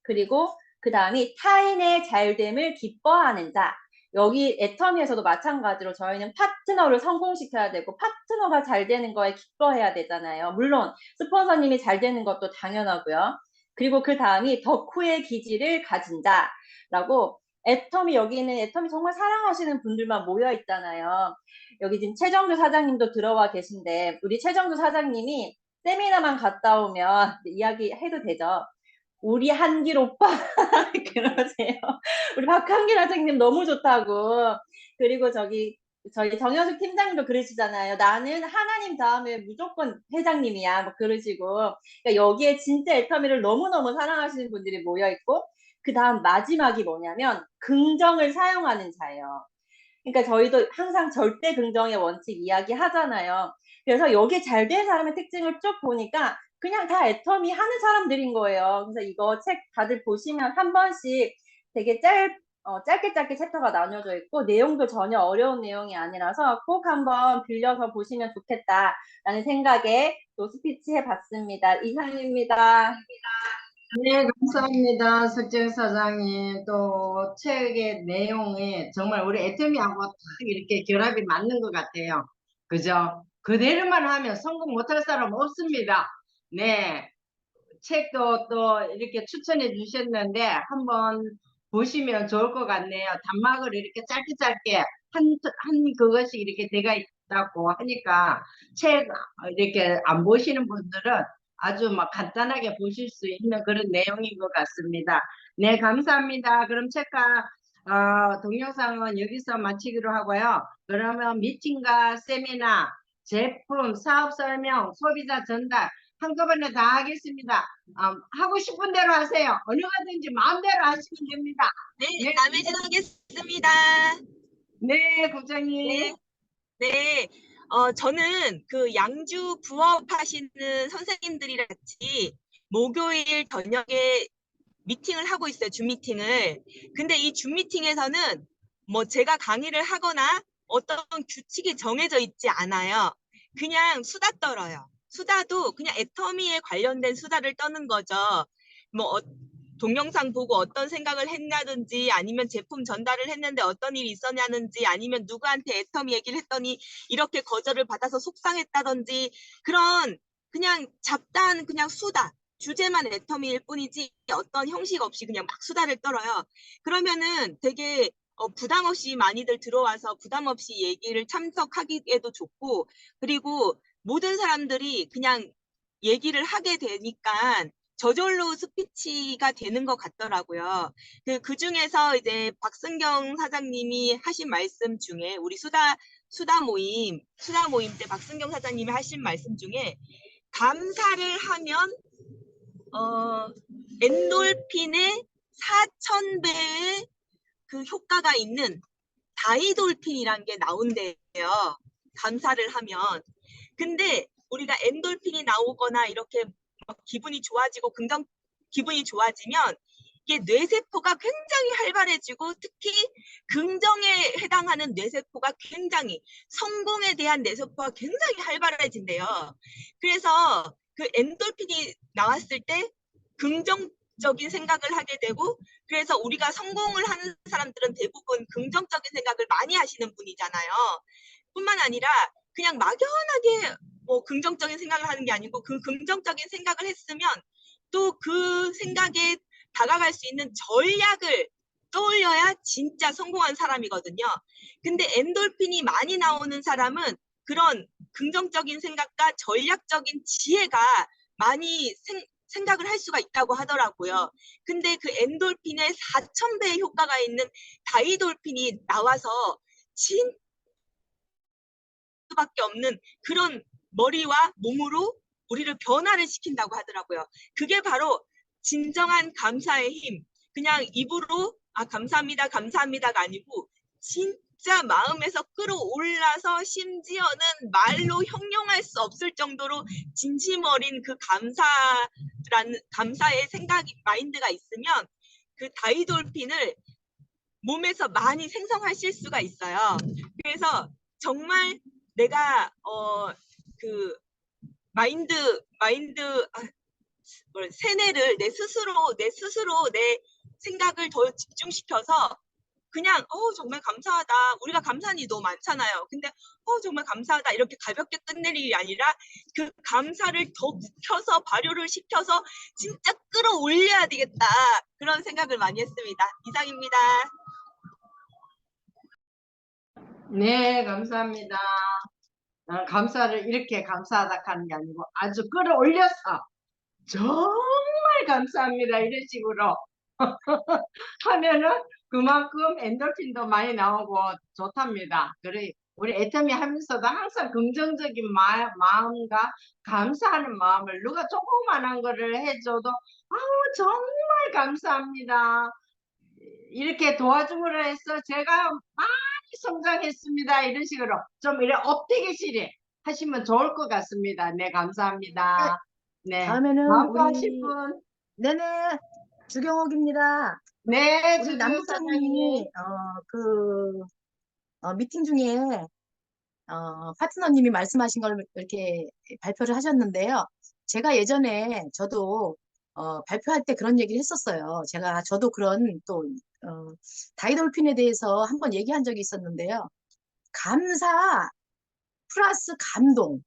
그리고 그 다음이 타인의 잘됨을 기뻐하는 자. 여기 애터미에서도 마찬가지로 저희는 파트너를 성공시켜야 되고 파트너가 잘 되는 거에 기뻐해야 되잖아요. 물론 스폰서님이 잘 되는 것도 당연하고요. 그리고 그 다음이 덕후의 기질을 가진 자라고, 애터미, 여기는 애터미 정말 사랑하시는 분들만 모여 있잖아요. 여기 지금 최정주 사장님도 들어와 계신데, 우리 최정주 사장님이 세미나만 갔다 오면 이야기 해도 되죠. 우리 한길 오빠 그러세요. 우리 박한길 사장님 너무 좋다고. 그리고 저희 정현숙 팀장님도 그러시잖아요. 나는 하나님 다음에 무조건 회장님이야. 뭐 그러시고. 그러니까 여기에 진짜 애터미를 너무너무 사랑하시는 분들이 모여 있고, 그 다음 마지막이 뭐냐면 긍정을 사용하는 자예요. 그러니까 저희도 항상 절대 긍정의 원칙 이야기 하잖아요. 그래서 여기 잘 된 사람의 특징을 쭉 보니까 그냥 다 애터미 하는 사람들인 거예요. 그래서 이거 책 다들 보시면 한 번씩 되게 짧게 챕터가 나뉘어져 있고, 내용도 전혀 어려운 내용이 아니라서 꼭 한번 빌려서 보시면 좋겠다라는 생각에 또 스피치 해봤습니다. 이상입니다. 네, 감사합니다. 석정 사장님. 또 책의 내용이 정말 우리 애터미하고 딱 이렇게 결합이 맞는 것 같아요. 그죠? 그대로만 하면 성공 못할 사람 없습니다. 네. 책도 또 이렇게 추천해 주셨는데 한번 보시면 좋을 것 같네요. 단막을 이렇게 짧게 한 그것이 이렇게 돼가 있다고 하니까 책 이렇게 안 보시는 분들은 아주 막 간단하게 보실 수 있는 그런 내용인 것 같습니다. 네, 감사합니다. 그럼 책과 동영상은 여기서 마치기로 하고요. 그러면 미팅과 세미나, 제품, 사업 설명, 소비자 전달 한꺼번에 다 하겠습니다. 하고 싶은 대로 하세요. 어느 가든지 마음대로 하시면 됩니다. 네, 네, 남해진 하겠습니다. 네, 국장님. 네. 네, 저는 그 양주 부업 하시는 선생님들이랑 같이 목요일 저녁에 미팅을 하고 있어요. 줌 미팅을. 근데 이 줌 미팅에서는 뭐 제가 강의를 하거나 어떤 규칙이 정해져 있지 않아요. 그냥 수다 떨어요. 수다도 그냥 애터미에 관련된 수다를 떠는 거죠. 뭐 동영상 보고 어떤 생각을 했냐든지, 아니면 제품 전달을 했는데 어떤 일이 있었냐든지, 아니면 누구한테 애터미 얘기를 했더니 이렇게 거절을 받아서 속상했다든지, 그런 그냥 잡다한 그냥 수다, 주제만 애터미일 뿐이지 어떤 형식 없이 그냥 막 수다를 떨어요. 그러면은 되게 부담 없이 많이들 들어와서 부담 없이 얘기를 참석하기에도 좋고, 그리고 모든 사람들이 그냥 얘기를 하게 되니까 저절로 스피치가 되는 것 같더라고요. 그 중에서 이제 박승경 사장님이 하신 말씀 중에, 우리 수다 모임 때 박승경 사장님이 하신 말씀 중에, 감사를 하면 엔돌핀의 4,000배의 그 효과가 있는 다이돌핀이란 게 나온대요. 감사를 하면. 근데 우리가 엔돌핀이 나오거나 이렇게 기분이 좋아지고 기분이 좋아지면 이게 뇌세포가 굉장히 활발해지고, 특히 긍정에 해당하는 뇌세포가 굉장히, 성공에 대한 뇌세포가 굉장히 활발해진대요. 그래서 그 엔돌핀이 나왔을 때 긍정적인 생각을 하게 되고 그래서 우리가 성공을 하는 사람들은 대부분 긍정적인 생각을 많이 하시는 분이잖아요. 뿐만 아니라 그냥 막연하게 뭐 긍정적인 생각을 하는 게 아니고 그 긍정적인 생각을 했으면 또 그 생각에 다가갈 수 있는 전략을 떠올려야 진짜 성공한 사람이거든요. 근데 엔돌핀이 많이 나오는 사람은 그런 긍정적인 생각과 전략적인 지혜가 많이 생각을 할 수가 있다고 하더라고요. 근데 그 엔돌핀의 4,000배의 효과가 있는 다이돌핀이 나와서 수밖에 없는 그런 머리와 몸으로 우리를 변화를 시킨다고 하더라고요. 그게 바로 진정한 감사의 힘. 그냥 입으로 감사합니다, 감사합니다가 아니고 진짜 마음에서 끌어올라서 심지어는 말로 형용할 수 없을 정도로 진심 어린 그 감사의 생각이 마인드가 있으면 그 다이돌핀을 몸에서 많이 생성하실 수가 있어요. 그래서 정말 내가 그 세뇌를 내 스스로 내 생각을 더 집중시켜서 그냥 정말 감사하다. 우리가 감사한 일이 너무 많잖아요. 근데 정말 감사하다 이렇게 가볍게 끝낼 일이 아니라 그 감사를 더 묵혀서 발효를 시켜서 진짜 끌어올려야 되겠다. 그런 생각을 많이 했습니다. 이상입니다. 네, 감사합니다. 감사를 이렇게 감사하다 하는 게 아니고 아주 끌어올려서 정말 감사합니다. 이런 식으로 하면은 그만큼 엔돌핀도 많이 나오고 좋답니다. 그래, 우리 애터미 하면서도 항상 긍정적인 마음과 감사하는 마음을 누가 조그만한 거를 해줘도 정말 감사합니다. 이렇게 도와줌으로 해서 제가 많이 성장했습니다. 이런 식으로 좀 이래 업되기시리 하시면 좋을 것 같습니다. 네, 감사합니다. 네, 다음에는 다음 거 우리 하실 분. 네네 주경옥입니다. 네, 우리 주주 남부장님이 사장님. 미팅 중에 파트너님이 말씀하신 걸 이렇게 발표를 하셨는데요. 제가 예전에 저도 발표할 때 그런 얘기를 했었어요. 저도 그런 또 다이돌핀에 대해서 한번 얘기한 적이 있었는데요. 감사 플러스 감동.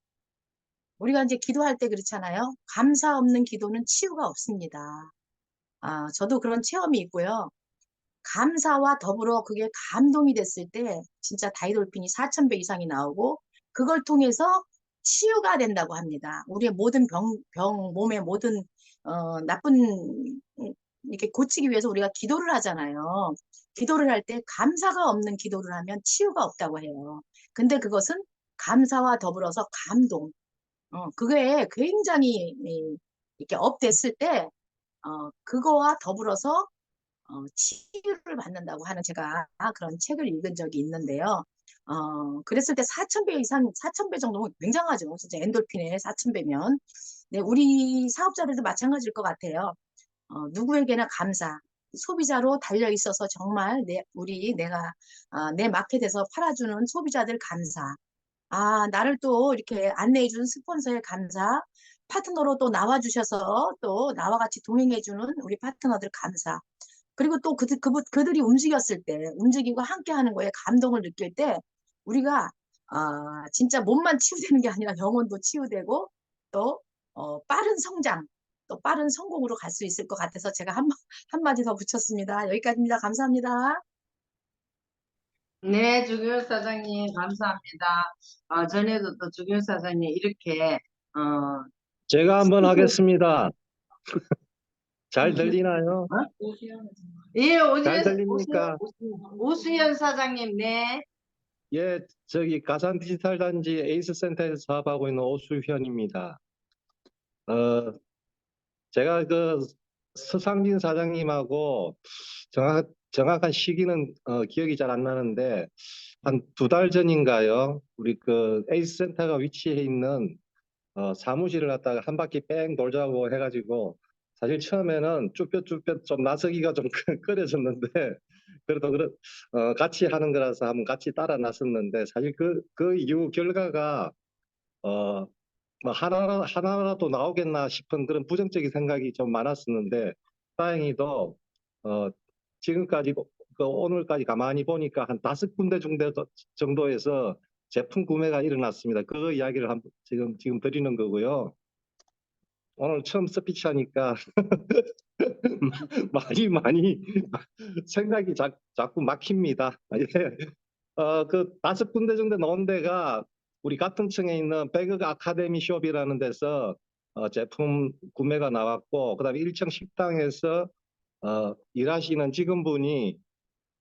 우리가 이제 기도할 때 그렇잖아요. 감사 없는 기도는 치유가 없습니다. 저도 그런 체험이 있고요. 감사와 더불어 그게 감동이 됐을 때 진짜 다이돌핀이 4,000배 이상이 나오고 그걸 통해서 치유가 된다고 합니다. 우리의 모든 몸의 모든 나쁜 이렇게 고치기 위해서 우리가 기도를 하잖아요. 기도를 할 때 감사가 없는 기도를 하면 치유가 없다고 해요. 근데 그것은 감사와 더불어서 감동. 그게 굉장히 이렇게 업됐을 때 그거와 더불어서 치유를 받는다고 하는 제가 그런 책을 읽은 적이 있는데요. 그랬을 때 4,000배 이상, 4,000배 정도면 굉장하죠. 진짜 엔돌핀에 4,000배면. 네, 우리 사업자들도 마찬가지일 것 같아요. 누구에게나 감사. 소비자로 달려 있어서 정말 내 마켓에서 팔아주는 소비자들 감사. 나를 또 이렇게 안내해주는 스폰서의 감사. 파트너로 또 나와주셔서 또 나와 같이 동행해주는 우리 파트너들 감사. 그리고 또 그들이 움직였을 때, 움직이고 함께 하는 거에 감동을 느낄 때, 우리가, 진짜 몸만 치유되는 게 아니라 영혼도 치유되고, 또, 빠른 성장, 또 빠른 성공으로 갈 수 있을 것 같아서 제가 한마디 더 붙였습니다. 여기까지입니다. 감사합니다. 네, 주균 사장님 감사합니다. 전에도 또 주균 사장님 이렇게 제가 한번 하겠습니다. 잘 들리나요? 예, 잘 들립니까? 오수연 사장님, 네. 예, 저기 가산 디지털 단지 에이스 센터에서 사업하고 있는 오수현입니다. 제가 그 서상진 사장님하고 정확한 시기는 기억이 잘 안 나는데 한 2달 전인가요? 우리 그 에이스 센터가 위치해 있는 사무실을 갖다가 한 바퀴 뺑 돌자고 해가지고 사실 처음에는 쭈뼛쭈뼛 좀 나서기가 좀 꺼려졌는데 그래도 같이 하는 거라서 한번 같이 따라 나섰는데 사실 그 이후 결과가 뭐 하나라도 나오겠나 싶은 그런 부정적인 생각이 좀 많았었는데 다행히도 지금까지 오늘까지 가만히 보니까 한 5군데 정도에서 제품 구매가 일어났습니다. 그 이야기를 지금 드리는 거고요. 오늘 처음 스피치 하니까 많이 생각이 자꾸 막힙니다. 예. 그 5군데 정도 나온 데가 우리 같은 층에 있는 배그 아카데미 숍이라는 데서 제품 구매가 나왔고, 그다음에 1층 식당에서 일하시는 직원분이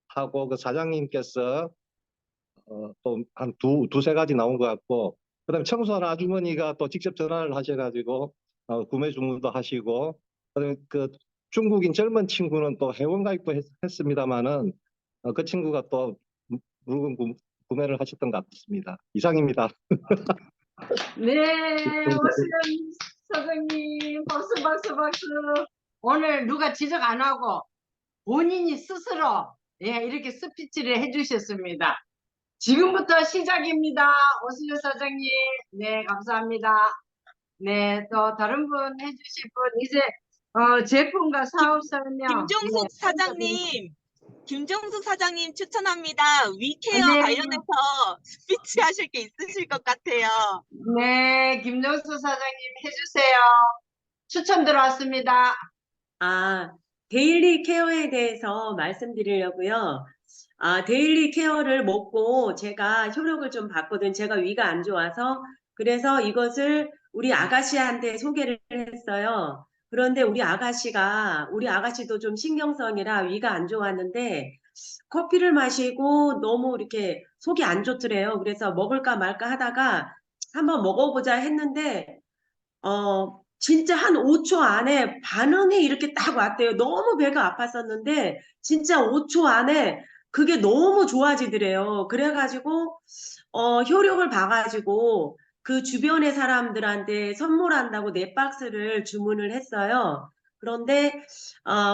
하고 그 사장님께서 또 한 두세 가지 나온 것 같고, 그다음에 청소하는 아주머니가 또 직접 전화를 하셔가지고 구매 주문도 하시고, 그다음에 그 중국인 젊은 친구는 또 회원 가입도 했습니다마는 그 친구가 또 물건 구매를 하셨던 것 같습니다. 이상입니다. 네, 오수연 사장님, 박수. 오늘 누가 지적 안 하고 본인이 스스로 이렇게 스피치를 해주셨습니다. 지금부터 시작입니다. 오수연 사장님, 네, 감사합니다. 네, 또 다른 분 해주실 분, 이제 제품과 사업 설명. 김종숙 네, 사장님, 김종숙 사장님 추천합니다. 위케어 네. 관련해서 스피치 하실 게 있으실 것 같아요. 네, 김정수 사장님 해주세요. 추천 들어왔습니다. 데일리 케어에 대해서 말씀드리려고요. 데일리 케어를 먹고 제가 효력을 좀 봤거든. 제가 위가 안 좋아서. 그래서 이것을 우리 아가씨한테 소개를 했어요. 그런데 우리 아가씨도 좀 신경성이라 위가 안 좋았는데 커피를 마시고 너무 이렇게 속이 안 좋더래요. 그래서 먹을까 말까 하다가 한번 먹어보자 했는데 진짜 한 5초 안에 반응이 이렇게 딱 왔대요. 너무 배가 아팠었는데 진짜 5초 안에 그게 너무 좋아지더래요. 그래가지고 효력을 봐가지고 그 주변의 사람들한테 선물한다고 4박스를 주문을 했어요. 그런데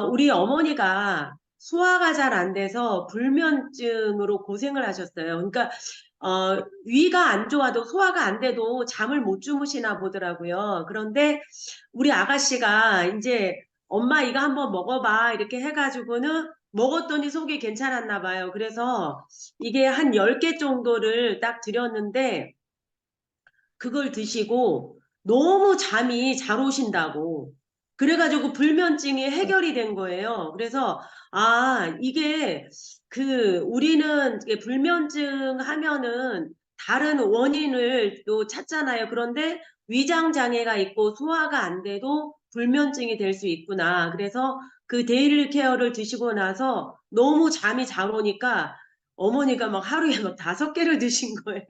우리 어머니가 소화가 잘 안 돼서 불면증으로 고생을 하셨어요. 그러니까 위가 안 좋아도 소화가 안 돼도 잠을 못 주무시나 보더라고요. 그런데 우리 아가씨가 이제 엄마 이거 한번 먹어봐 이렇게 해가지고는 먹었더니 속이 괜찮았나 봐요. 그래서 이게 한 10개 정도를 딱 드렸는데 그걸 드시고 너무 잠이 잘 오신다고. 그래가지고 불면증이 해결이 된 거예요. 그래서 이게 우리는 이게 불면증 하면은 다른 원인을 또 찾잖아요. 그런데 위장 장애가 있고 소화가 안 돼도 불면증이 될 수 있구나. 그래서 그 데일리 케어를 드시고 나서 너무 잠이 잘 오니까 어머니가 막 하루에 막 5개를 드신 거예요.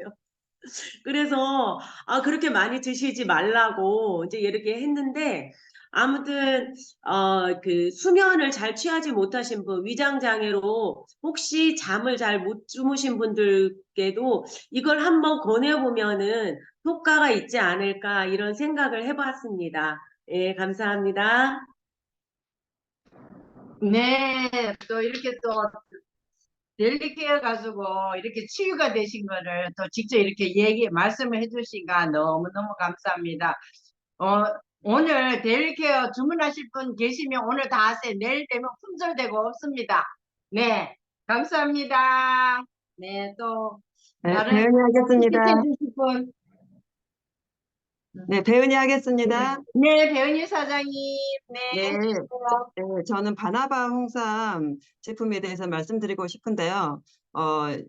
그래서 그렇게 많이 드시지 말라고 이제 이렇게 했는데 아무튼 그 수면을 잘 취하지 못하신 분, 위장 장애로 혹시 잠을 잘 못 주무신 분들께도 이걸 한번 권해보면은 효과가 있지 않을까 이런 생각을 해봤습니다. 예, 감사합니다. 네, 또 이렇게 또 델리케어 가지고 이렇게 치유가 되신 거를 또 직접 이렇게 말씀을 해주시니까 너무너무 감사합니다. 오늘 델리케어 주문하실 분 계시면 오늘 다 하세요. 내일 되면 품절되고 없습니다. 네, 감사합니다. 네, 또 다른 배은이 하겠습니다. 해주실 분. 네, 배은이 하겠습니다. 네, 배은희 사장님. 네, 네, 해주세요. 저는 바나바 홍삼 제품에 대해서 말씀드리고 싶은데요.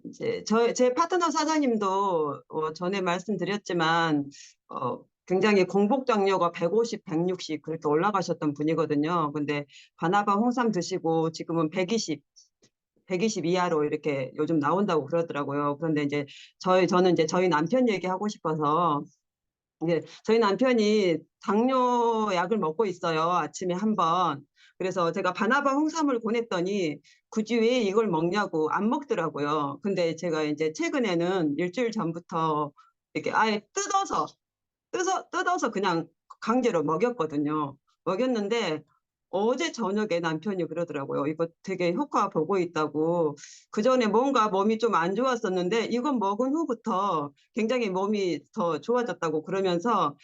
이제 제 파트너 사장님도 전에 말씀드렸지만 굉장히 공복 당뇨가 150, 160 그렇게 올라가셨던 분이거든요. 근데 바나바 홍삼 드시고 지금은 120 이하로 이렇게 요즘 나온다고 그러더라고요. 그런데 이제 저는 이제 저희 남편 얘기하고 싶어서 이제 저희 남편이 당뇨 약을 먹고 있어요. 아침에 한 번. 그래서 제가 바나바 홍삼을 권했더니 굳이 왜 이걸 먹냐고 안 먹더라고요. 근데 제가 이제 최근에는 일주일 전부터 이렇게 아예 뜯어서 그냥 강제로 먹였거든요. 먹였는데 어제 저녁에 남편이 그러더라고요. 이거 되게 효과 보고 있다고. 그전에 뭔가 몸이 좀 안 좋았었는데 이건 먹은 후부터 굉장히 몸이 더 좋아졌다고 그러면서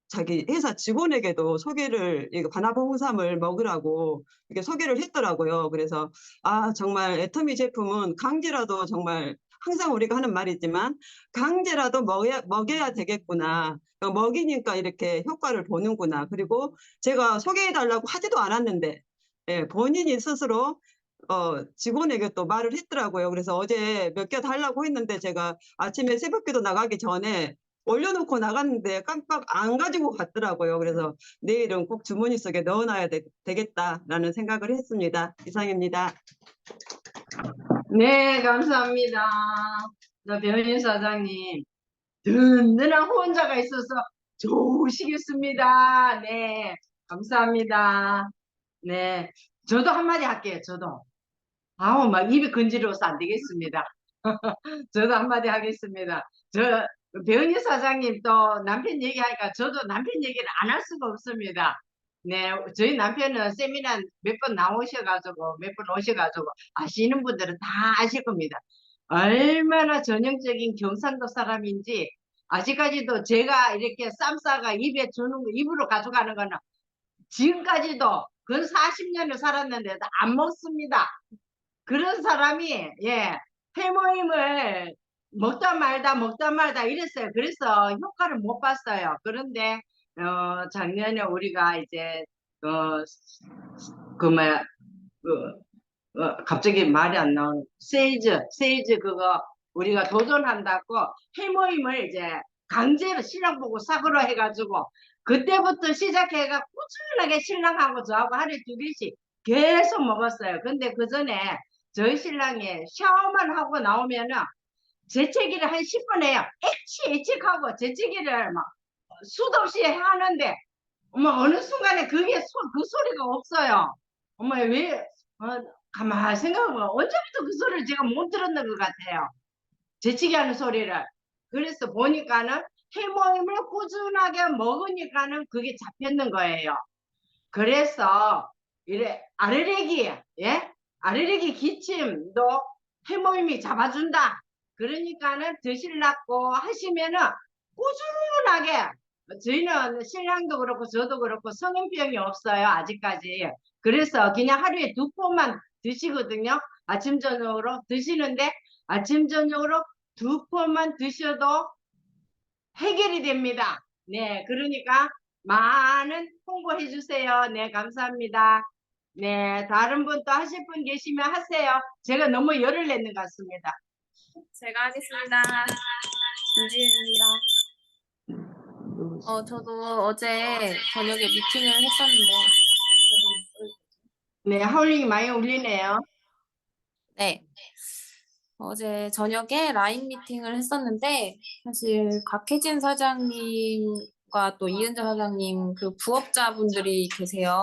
자기 회사 직원에게도 소개를, 이거 바나바 홍삼을 먹으라고 이렇게 소개를 했더라고요. 그래서 정말 애터미 제품은 강제라도, 정말 항상 우리가 하는 말이지만 강제라도 먹여야 되겠구나. 먹이니까 이렇게 효과를 보는구나. 그리고 제가 소개해달라고 하지도 않았는데 본인이 스스로 직원에게 또 말을 했더라고요. 그래서 어제 몇 개 달라고 했는데 제가 아침에 새벽기도 나가기 전에 올려놓고 나갔는데 깜빡 안 가지고 갔더라고요. 그래서 내일은 꼭 주머니 속에 넣어놔야 되겠다라는 생각을 했습니다. 이상입니다. 네, 감사합니다. 변인 사장님, 든든한 후원자가 있어서 좋으시겠습니다. 네, 감사합니다. 네, 저도 한마디 할게요. 저도. 막 입이 건지러워서 안 되겠습니다. 저도 한마디 하겠습니다. 변희 사장님 또 남편 얘기하니까 저도 남편 얘기를 안 할 수가 없습니다. 네, 저희 남편은 세미나 몇 번 나오셔가지고, 몇 번 오셔가지고, 아시는 분들은 다 아실 겁니다. 얼마나 전형적인 경상도 사람인지, 아직까지도 제가 이렇게 쌈 싸가 입에 주는 거, 입으로 가져가는 거는 지금까지도 근 40년을 살았는데도 안 먹습니다. 그런 사람이, 회모임을 먹다 말다 이랬어요. 그래서 효과를 못 봤어요. 그런데, 작년에 우리가 이제, 갑자기 말이 안 나오는, 세일즈 그거 우리가 도전한다고 회모임을 이제 강제로 신랑 보고 사고로 해가지고, 그때부터 시작해가 꾸준하게 신랑하고 저하고 하루에 2개씩 계속 먹었어요. 근데 그 전에 저희 신랑이 샤워만 하고 나오면은 재채기를 한 10분 해요. 액치하고 재채기를 막 수도 없이 하는데, 어느 순간에 그 소리가 없어요. 왜, 가만히 생각해보면 언제부터 그 소리를 제가 못 들었는 것 같아요. 재치기 하는 소리를. 그래서 보니까는 해모임을 꾸준하게 먹으니까는 그게 잡혔는 거예요. 그래서 이래 알레르기 기침도 해모임이 잡아준다. 그러니까는 드시려고 하시면은 꾸준하게, 저희는 신랑도 그렇고 저도 그렇고 성인병이 없어요 아직까지. 그래서 그냥 하루에 2포만 드시거든요. 아침 저녁으로 드시는데 아침 저녁으로 2포만 드셔도 해결이 됩니다. 네, 그러니까 많은 홍보해 주세요. 네, 감사합니다. 네, 다른 분 또 하실 분 계시면 하세요. 제가 너무 열을 내는 것 같습니다. 제가 하겠습니다. 김지은입니다. 저도 어제 저녁에 미팅을 했었는데, 네, 하울링이 많이 울리네요. 네. 어제 저녁에 라인 미팅을 했었는데, 사실 곽혜진 사장님과 또 이은정 사장님 그 부업자분들이 계세요.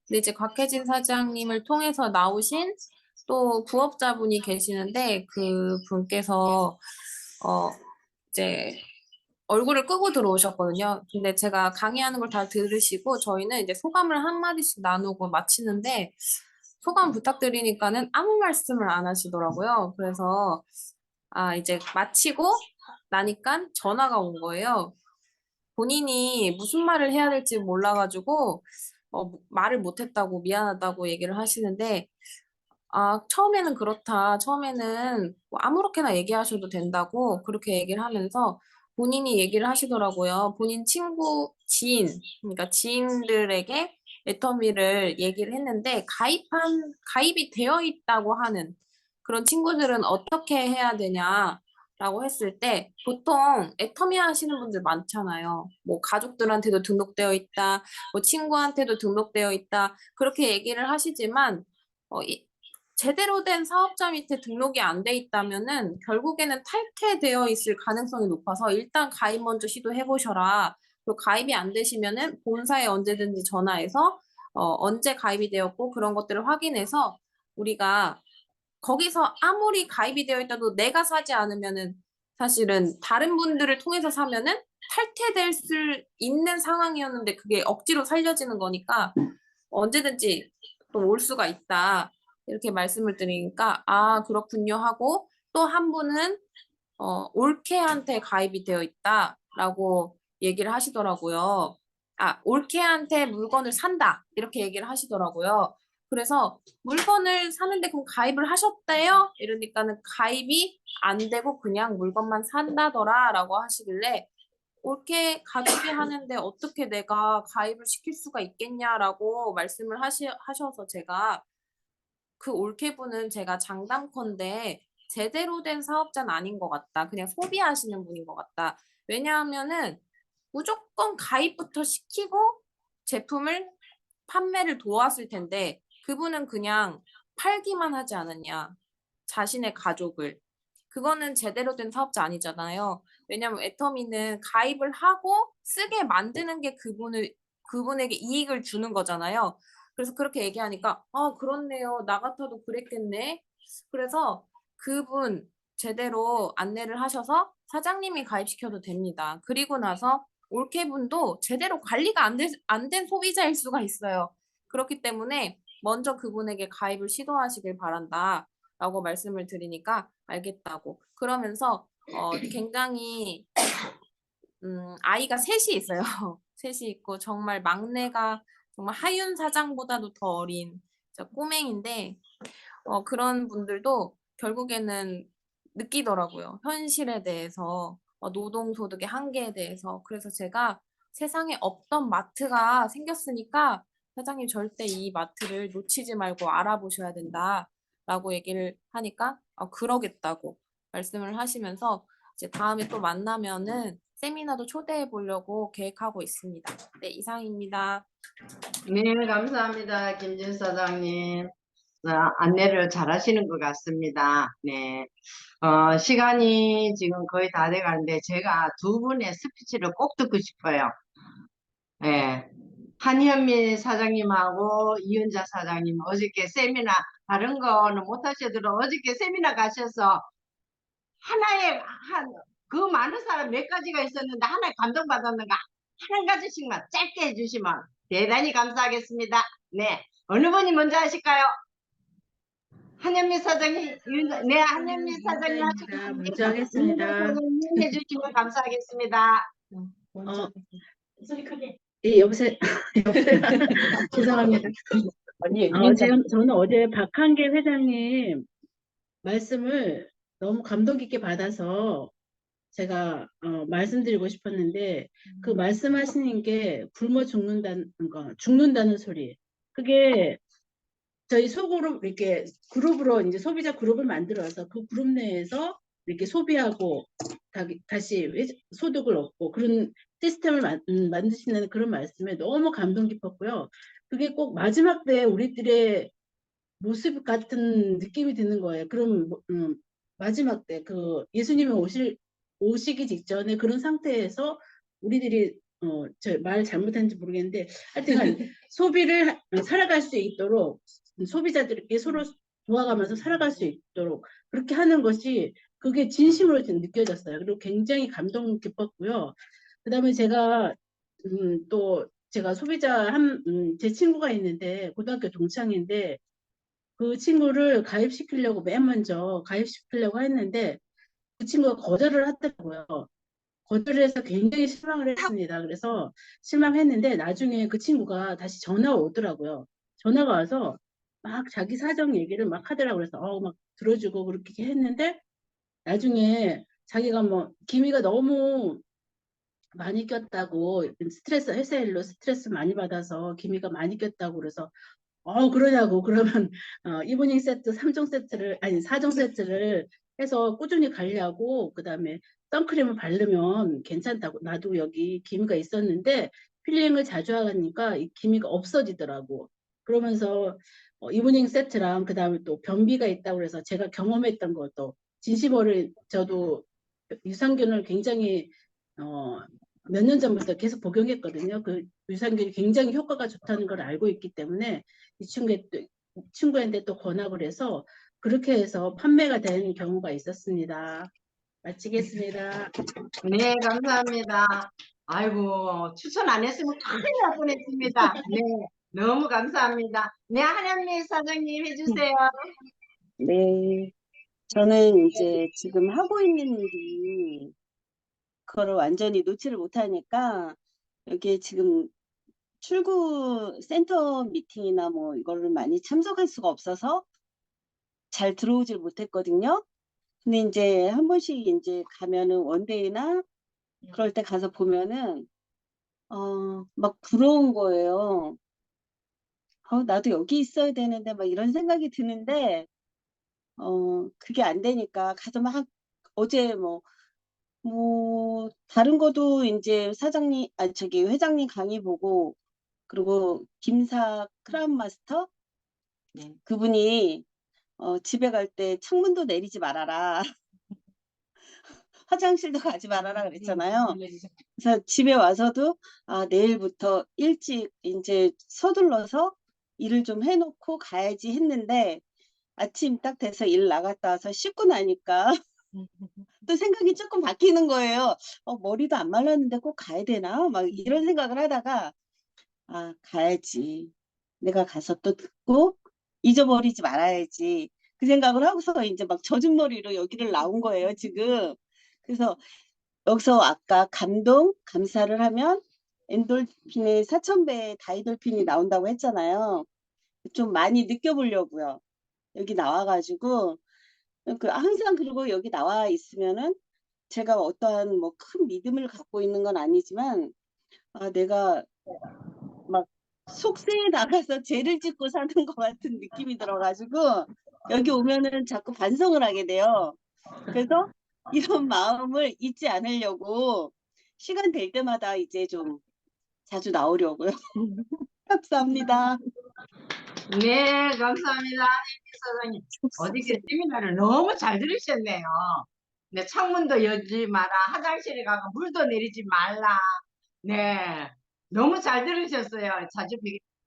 근데 이제 곽혜진 사장님을 통해서 나오신 또 부업자분이 계시는데, 그 분께서 이제 얼굴을 끄고 들어오셨거든요. 근데 제가 강의하는 걸 다 들으시고 저희는 이제 소감을 한마디씩 나누고 마치는데, 소감 부탁드리니까는 아무 말씀을 안 하시더라고요. 그래서 이제 마치고 나니까 전화가 온 거예요. 본인이 무슨 말을 해야 될지 몰라가지고 말을 못했다고 미안하다고 얘기를 하시는데, 처음에는 그렇다. 처음에는 뭐 아무렇게나 얘기하셔도 된다고 그렇게 얘기를 하면서 본인이 얘기를 하시더라고요. 본인 그러니까 지인들에게 애터미를 얘기를 했는데 가입이 되어 있다고 하는 그런 친구들은 어떻게 해야 되냐라고 했을 때, 보통 애터미 하시는 분들 많잖아요. 뭐 가족들한테도 등록되어 있다, 뭐 친구한테도 등록되어 있다, 그렇게 얘기를 하시지만 제대로 된 사업자 밑에 등록이 안 돼 있다면은 결국에는 탈퇴되어 있을 가능성이 높아서 일단 가입 먼저 시도해 보셔라. 그리고 가입이 안 되시면은 본사에 언제든지 전화해서 언제 가입이 되었고 그런 것들을 확인해서, 우리가 거기서 아무리 가입이 되어 있다도 내가 사지 않으면은 사실은 다른 분들을 통해서 사면은 탈퇴될 수 있는 상황이었는데 그게 억지로 살려지는 거니까 언제든지 또 올 수가 있다. 이렇게 말씀을 드리니까 그렇군요 하고, 또 한 분은 올케한테 가입이 되어 있다라고 얘기를 하시더라고요. 아, 올케한테 물건을 산다. 이렇게 얘기를 하시더라고요. 그래서 물건을 사는데 그럼 가입을 하셨대요? 이러니까는 가입이 안 되고 그냥 물건만 산다더라 라고 하시길래 올케 가족이 하는데 어떻게 내가 가입을 시킬 수가 있겠냐라고 말씀을 하셔서 제가 그 올케분은 제가 장담컨대 제대로 된 사업자는 아닌 것 같다. 그냥 소비하시는 분인 것 같다. 왜냐하면은 무조건 가입부터 시키고 제품을 판매를 도왔을 텐데 그분은 그냥 팔기만 하지 않았냐. 자신의 가족을. 그거는 제대로 된 사업자 아니잖아요. 왜냐면 애터미는 가입을 하고 쓰게 만드는 게 그분에게 이익을 주는 거잖아요. 그래서 그렇게 얘기하니까 아, 그렇네요. 나 같아도 그랬겠네. 그래서 그분 제대로 안내를 하셔서 사장님이 가입시켜도 됩니다. 그리고 나서 올케분도 제대로 관리가 안 된 소비자일 수가 있어요. 그렇기 때문에 먼저 그분에게 가입을 시도하시길 바란다. 라고 말씀을 드리니까 알겠다고. 그러면서 굉장히 아이가 셋이 있어요. 셋이 있고 정말 막내가 정말 하윤 사장보다도 더 어린 진짜 꼬맹인데 그런 분들도 결국에는 느끼더라고요. 현실에 대해서, 노동소득의 한계에 대해서. 그래서 제가 세상에 없던 마트가 생겼으니까 사장님 절대 이 마트를 놓치지 말고 알아보셔야 된다라고 얘기를 하니까 그러겠다고 말씀을 하시면서 이제 다음에 또 만나면은 세미나도 초대해 보려고 계획하고 있습니다. 네, 이상입니다. 네, 감사합니다. 김진 사장님. 안내를 잘 하시는 것 같습니다. 네. 시간이 지금 거의 다 돼가는데 제가 두 분의 스피치를 꼭 듣고 싶어요. 네. 한현미 사장님하고 이은자 사장님 어저께 세미나 다른 거는 못 하셔도 어저께 세미나 가셔서 하나에 그 많은 사람 몇 가지가 있었는데 하나에 감동받았는가 한 가지씩만 짧게 해주시면 대단히 감사하겠습니다. 네. 어느 분이 먼저 하실까요? 한현미 사장님, 네, 한현미 사장님 문자입니다. 하시고 먼저 이은자 하겠습니다. 사장님 해주시면 감사하겠습니다. 어, 예, 여보세요. 죄송합니다. 저는 어제 박한계 회장님 말씀을 너무 감동 깊게 받아서 제가 말씀드리고 싶었는데 그 말씀하시는 게 굶어 죽는다는 소리. 그게 저희 소그룹 이렇게 그룹으로 이제 소비자 그룹을 만들어서 그 그룹 내에서 이렇게 소비하고 다시 소득을 얻고 그런 시스템을 만드신다는 그런 말씀에 너무 감동 깊었고요. 그게 꼭 마지막 때 우리들의 모습 같은 느낌이 드는 거예요. 그럼 마지막 때 그 예수님이 오시기 직전에 그런 상태에서 우리들이 저 말 잘못했는지 모르겠는데 하여튼간 소비를 살아갈 수 있도록 소비자들에게 서로 도와가면서 살아갈 수 있도록 그렇게 하는 것이 그게 진심으로 느껴졌어요. 그리고 굉장히 감동 깊었고요. 그다음에 제가 또 제가 소비자 제 친구가 있는데 고등학교 동창인데 그 친구를 가입시키려고 맨 먼저 가입시키려고 했는데 그 친구가 거절을 하더라고요. 거절을 해서 굉장히 실망을 했습니다. 그래서 실망했는데 나중에 그 친구가 다시 전화가 오더라고요. 전화가 와서 막 자기 사정 얘기를 막 하더라고요. 그래서 막 들어주고 그렇게 했는데 나중에 자기가 뭐 기미가 너무 많이 꼈다고 스트레스 회사 일로 스트레스 많이 받아서 기미가 많이 꼈다고 그래서 그러냐고 그러면 이브닝 세트 3종 세트를 아니 4종 세트를 해서 꾸준히 가려고 그다음에 선크림을 바르면 괜찮다고 나도 여기 기미가 있었는데 필링을 자주 하니까 이 기미가 없어지더라고. 그러면서 이브닝 세트랑 그다음에 또 변비가 있다고 그래서 제가 경험했던 것도 진심어를 저도 유산균을 굉장히 몇 년 전부터 계속 복용했거든요. 그 유산균이 굉장히 효과가 좋다는 걸 알고 있기 때문에 이 친구한테 또 권합을 해서 그렇게 해서 판매가 된 경우가 있었습니다. 마치겠습니다. 네, 감사합니다. 아이고, 추천 안 했으면 큰일 날 뻔했습니다. 네, 너무 감사합니다. 네, 한현미 사장님 해주세요. 네, 저는 이제 지금 하고 있는 일이 그거를 완전히 놓지를 못하니까 여기에 지금 출구 센터 미팅이나 뭐 이거를 많이 참석할 수가 없어서 잘 들어오질 못했거든요. 근데 이제 한 번씩 이제 가면은 원데이나 그럴 때 가서 보면은 막 부러운 거예요. 나도 여기 있어야 되는데 막 이런 생각이 드는데 그게 안 되니까 가서 막 어제 뭐 다른 것도 이제 회장님 강의 보고 그리고 김사 크라운 마스터 네. 그분이 집에 갈 때 창문도 내리지 말아라. 화장실도 가지 말아라 그랬잖아요. 그래서 집에 와서도 내일부터 일찍 이제 서둘러서 일을 좀 해놓고 가야지 했는데 아침 딱 돼서 일 나갔다 와서 씻고 나니까 또 생각이 조금 바뀌는 거예요. 머리도 안 말랐는데 꼭 가야 되나? 막 이런 생각을 하다가 가야지. 내가 가서 또 듣고 잊어버리지 말아야지. 그 생각을 하고서 이제 막 젖은 머리로 여기를 나온 거예요, 지금. 그래서 여기서 아까 감사를 하면 엔돌핀의 4000배의 다이돌핀이 나온다고 했잖아요. 좀 많이 느껴보려고요. 여기 나와가지고 항상 그리고 여기 나와 있으면은 제가 어떠한 뭐 큰 믿음을 갖고 있는 건 아니지만 내가 막 속세에 나가서 죄를 짓고 사는 것 같은 느낌이 들어가지고 여기 오면은 자꾸 반성을 하게 돼요. 그래서 이런 마음을 잊지 않으려고 시간 될 때마다 이제 좀 자주 나오려고요. 감사합니다. 네, 감사합니다. 사장님. 어저께 세미나를 너무 잘 들으셨네요. 네, 창문도 열지 마라. 화장실에 가고 물도 내리지 말라. 네, 너무 잘 들으셨어요.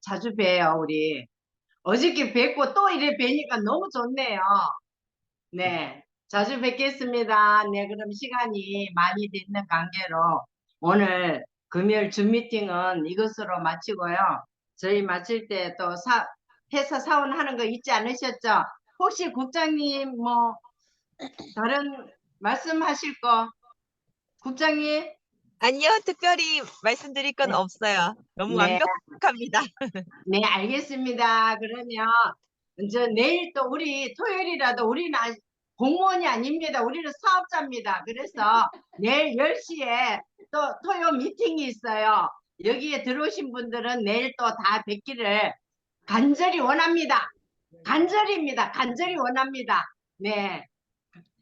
자주 봬요, 우리. 어저께 뵙고 또 이래 뵈니까 너무 좋네요. 네, 자주 뵙겠습니다. 네, 그럼 시간이 많이 됐는 관계로 오늘 금요일 줌 미팅은 이것으로 마치고요. 저희 마칠 때 또 회사 사원하는 거 잊지 않으셨죠? 혹시 국장님 뭐 다른 말씀하실 거? 국장님? 아니요, 특별히 말씀드릴 건 네. 없어요. 너무 네. 완벽합니다. 네, 알겠습니다. 그러면 내일 또 우리 토요일이라도 우리는 공무원이 아닙니다. 우리는 사업자입니다. 그래서 내일 10시에 또 토요 미팅이 있어요. 여기에 들어오신 분들은 내일 또 다 뵙기를 간절히 원합니다. 간절히입니다. 간절히 원합니다. 네.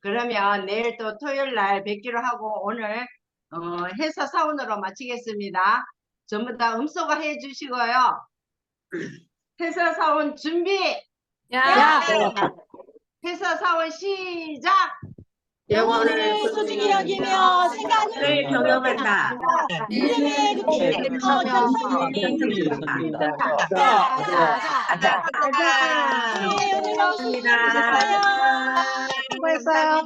그러면 내일 또 토요일 날 뵙기로 하고 오늘 회사 사원으로 마치겠습니다. 전부 다 음소거 해 주시고요. 회사 사원 준비. 야! 회사 사원 시작. 영혼을 소중히 여기며 생각을 경영한다. 믿음의 그때부터 전성문이 감사합니다. 오늘 너무 수고하셨어요. 수고했어요.